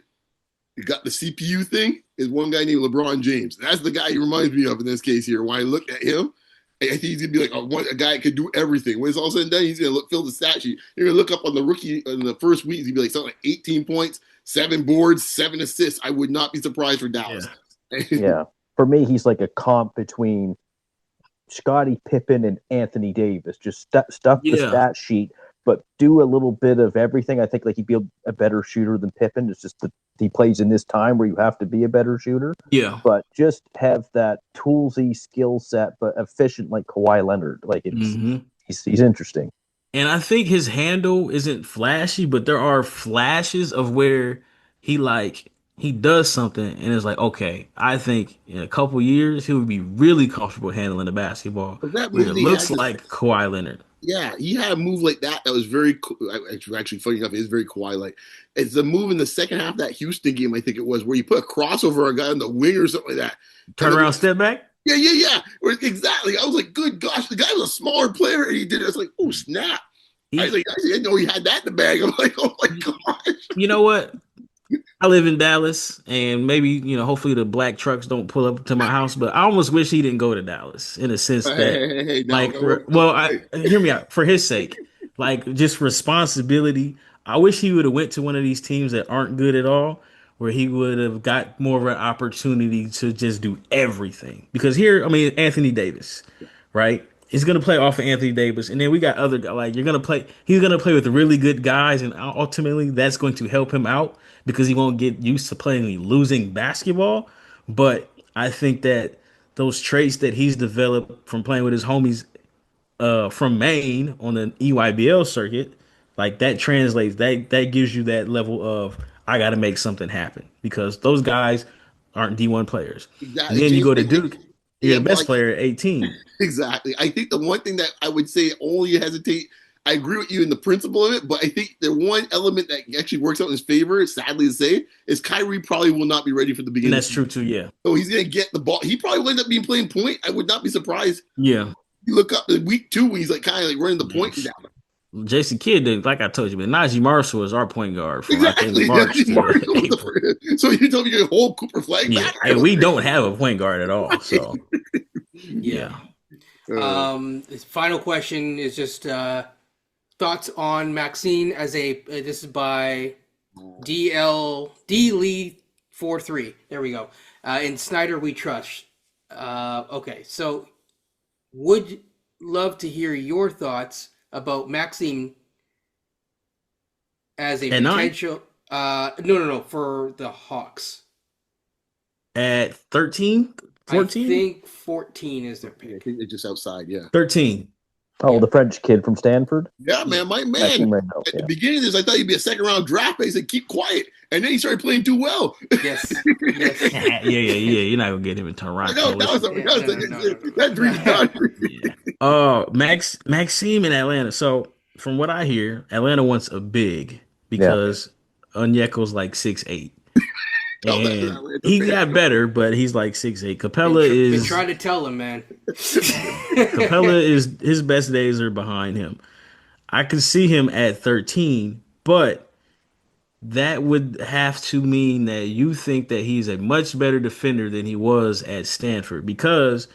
He got the CPU thing. Is one guy named LeBron James. That's the guy he reminds me of in this case here. When I look at him, I think he's gonna be like a guy that could do everything. When it's all said and done, he's gonna fill the stat sheet. You're gonna look up on the rookie in the first week. He'd be like something like 18 points, 7 boards, 7 assists. I would not be surprised for Dallas. Yeah. Yeah. For me, he's like a comp between Scottie Pippen and Anthony Davis. Just stuff the Yeah. stat sheet, but do a little bit of everything. I think like he'd be a better shooter than Pippen. It's just that he plays in this time where you have to be a better shooter. Yeah. But just have that toolsy skill set, but efficient like Kawhi Leonard. Like it's hmm he's interesting. And I think his handle isn't flashy, but there are flashes of where he does something and it's like, okay, I think in a couple years he would be really comfortable handling the basketball But that where move it that he looks had, like Kawhi Leonard. yeah, he had a move like that was very cool. Actually, funny enough, it is very Kawhi like. It's the move in the second half of that Houston game, I think it was, where you put a crossover on a guy on the wing or something like that. Turn around, step back. Yeah. Exactly. I was like, good gosh, the guy was a smaller player and he did it. I was like, oh, snap. I was like, I didn't know he had that in the bag. I'm like, oh my gosh. You know what? I live in Dallas, and maybe, hopefully the black trucks don't pull up to my house, but I almost wish he didn't go to Dallas in a sense that, Hey, no, like, no, hear me out for his sake, like, just responsibility. I wish he would have went to one of these teams that aren't good at all, where he would have got more of an opportunity to just do everything. Because here, I mean, Anthony Davis, right? He's gonna play off of Anthony Davis, and then we got other like you're gonna play. He's gonna play with really good guys, and ultimately that's going to help him out because he won't get used to playing losing basketball. But I think that those traits that he's developed from playing with his homies from Maine on the EYBL circuit, like that translates. That gives you that level of I got to make something happen because those guys aren't D1 players. And exactly. then you James, go to Duke, you're yeah, the best player at 18. exactly. I think the one thing that I would say only hesitate, I agree with you in the principle of it, but I think the one element that actually works out in his favor, sadly to say, is Kyrie probably will not be ready for the And beginning. that's true too, yeah. So he's going to get the ball. He probably will end up being playing point. I would not be surprised. Yeah. You look up in week 2 when he's like kind of like running the point down. Jason Kidd didn't, like I told you, but Najee Marshall is our point guard from I Exactly. think March Marshall to was April. so you told me you hold Cooper Flag Yeah, back? and we don't have a point guard at all. So Yeah. Uh, Final question is just thoughts on Maxine as a. This is by D Lee 43. There we go. In Snyder we trust. Okay, so would love to hear your thoughts about Maxine as a At 9? potential. No, for the Hawks. At 13? I 14? think 14 is their I pick. think they're just outside. Yeah. 13. Oh, Yeah. the French kid from Stanford. Yeah, man. My man. Maxime Rando, At yeah. the beginning of this, I thought he'd be a second round draft pick. He said, keep quiet. And then he started playing too well. Yes. Yeah. You're not gonna get him in Toronto. I know. That dream's done. Maxime in Atlanta. So from what I hear, Atlanta wants a big because Onyeka's like 6'8". And he got better, but he's like 6'8". Capella Been is trying to tell him, man. Capella is his best days are behind him. I could see him at 13, but that would have to mean that you think that he's a much better defender than he was at Stanford. Because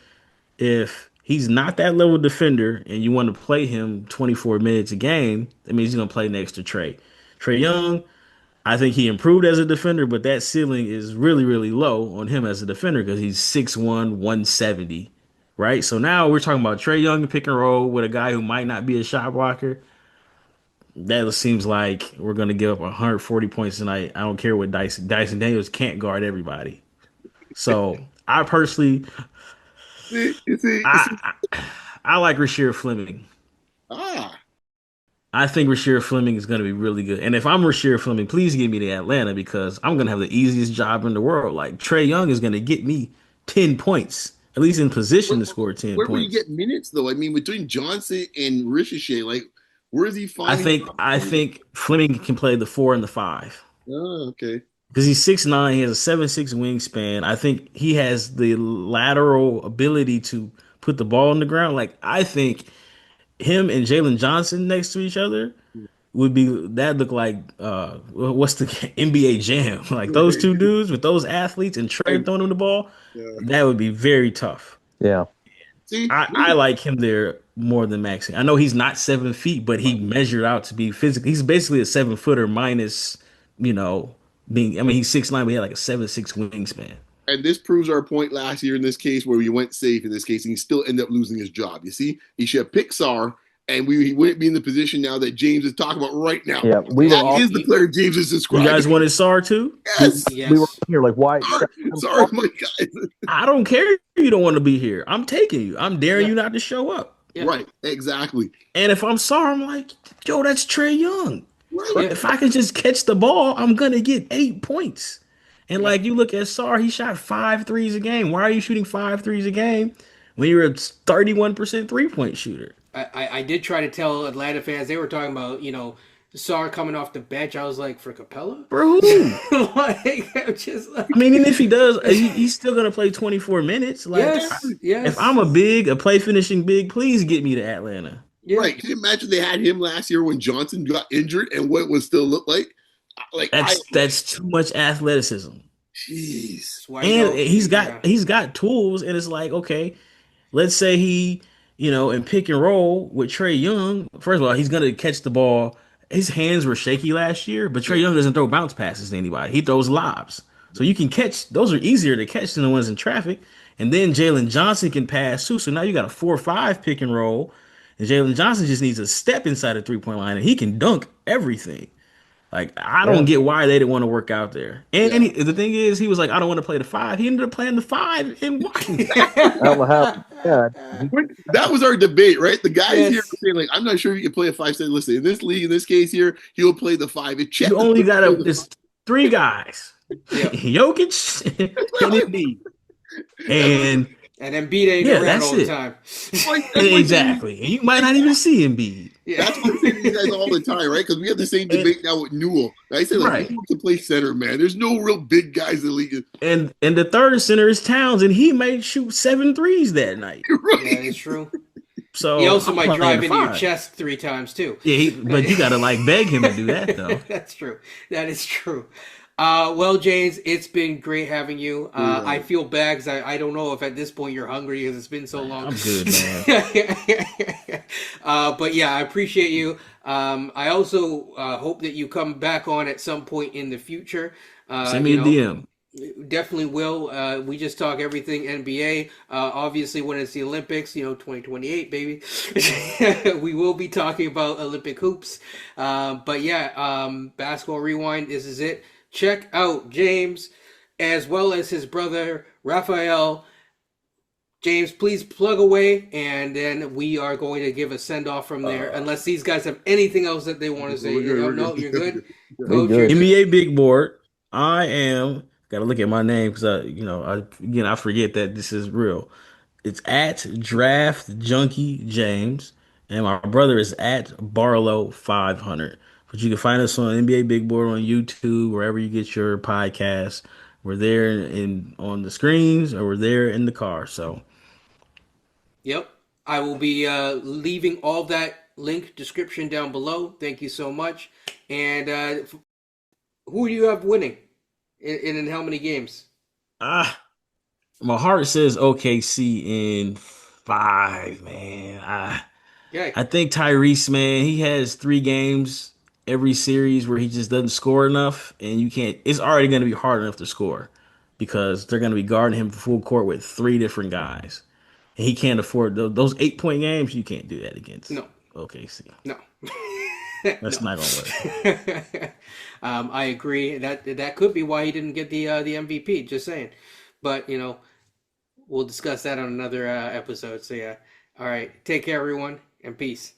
if he's not that level defender and you want to play him 24 minutes a game, that means he's going to play next to Trey. Trey Young, I think he improved as a defender, but that ceiling is really, really low on him as a defender because he's 6'1", 170, right? So now we're talking about Trey Young pick and roll with a guy who might not be a shot blocker. That seems like we're going to give up 140 points tonight. I don't care what Dyson Daniels can't guard everybody. So I personally, I like Rasheer Fleming. I think Rasheer Fleming is going to be really good. And if I'm Rasheer Fleming, please give me to Atlanta because I'm going to have the easiest job in the world. Like Trey Young is going to get me 10 points, at least in position to score 10 Where points. will you get minutes though? I mean, between Johnson and Ricochet, like where is he finding? I think Fleming can play the 4 and the 5. Oh, okay. Because he's 6'9", he has a 7'6" wingspan. I think he has the lateral ability to put the ball on the ground. Like I think him and Jalen Johnson next to each other would look like what's the NBA Jam? Like those two dudes with those athletes and Trey throwing them the ball, that would be very tough. Yeah. See, I like him there more than Maxine. I know he's not 7 feet, but he measured out to be physical. He's basically a 7-footer minus, being. I mean, he's 6'9", but he had like a 7'6" wingspan. and this proves our point last year in this case where we went safe in this case, and he still ended up losing his job. You see, he should have picked Sarr, and he wouldn't be in the position now that James is talking about right now. Yeah, that is the player James is describing. You guys wanted Sarr too? Yes. We were here like, why? Sorry, my guys. I don't care if you don't want to be here. I'm taking you. I'm daring you not to show up. Yeah. Right, exactly. And if I'm Sarr, I'm like, yo, that's Trey Young. Right. If I can just catch the ball, I'm going to get 8 points. And like you look at Sarr, he shot 5 threes a game. Why are you shooting 5 threes a game when you're a 31% 3-point shooter? I did try to tell Atlanta fans, they were talking about, Sarr coming off the bench. I was like, for Capella? Bro, I'm just like... I mean, and if he does, he's still going to play 24 minutes. Like, yes. If I'm a play finishing big, please get me to Atlanta. Yeah. Right. Can you imagine they had him last year when Johnson got injured and what it would still look like? That's too much athleticism. Jeez. And he's got tools, and it's like, okay, let's say he, in pick and roll with Trey Young. First of all, he's gonna catch the ball. His hands were shaky last year, but Trey Young doesn't throw bounce passes to anybody. He throws lobs. So you can catch, those are easier to catch than the ones in traffic. And then Jalen Johnson can pass too. So now you got a 4-5 pick and roll. And Jalen Johnson just needs a step inside the 3-point line, and he can dunk everything. Like, I don't get why they didn't want to work out there. And the thing is, he was like, I don't want to play the 5. He ended up playing the 5 in Washington. I don't know how. Yeah. That was our debate, right? The guys here were saying, like, I'm not sure he can play a 5. Say, listen, in this league, in this case here, he'll play the 5. You only got there's 3 guys. Jokic and Embiid. And Embiid ain't around all the time. Exactly. And you might not even see Embiid. That's what I'm saying to you guys all the time, right? Because we have the same debate now with Newell. I say, like, Newell can play center, man. There's no real big guys in the league. And the third center is Towns, and he may shoot 7 threes that night. Right. Yeah, it's true. So he also might drive into your chest 3 times too. Yeah, but you gotta beg him to do that though. That's true. That is true. Well, James, it's been great having you. I feel bad because I don't know if at this point you're hungry because it's been so long. I'm good, man. But yeah, I appreciate you. I also hope that you come back on at some point in the future. Send me a DM. Definitely will. We just talk everything NBA. Obviously, when it's the Olympics, 2028, baby, we will be talking about Olympic hoops. But yeah, Basketball Rewind, this is it. Check out James as well as his brother, Raphael. James, please plug away, and then we are going to give a send-off from there, unless these guys have anything else that they want to say. No, you're good. Coach, you're good. good. NBA Big Board. I am. Got to look at my name because I forget that this is real. It's at Draft Junkie James, and my brother is at Barlowe 500. But you can find us on NBA Big Board on YouTube, wherever you get your podcasts. We're there in on the screens, or we're there in the car. So Yep. I will be leaving all that link description down below. Thank you so much. And who do you have winning in how many games? ah, my heart says OKC in 5, man. Okay. I think Tyrese, man, he has 3 games every series where he just doesn't score enough, and you can't. It's already going to be hard enough to score because they're going to be guarding him full court with 3 different guys, and he can't afford those 8 point games. You can't do that against No. OKC. No. That's No. not going to work. I agree. That could be why he didn't get the MVP. Just saying. But we'll discuss that on another episode. So yeah. All right. Take care, everyone, and peace.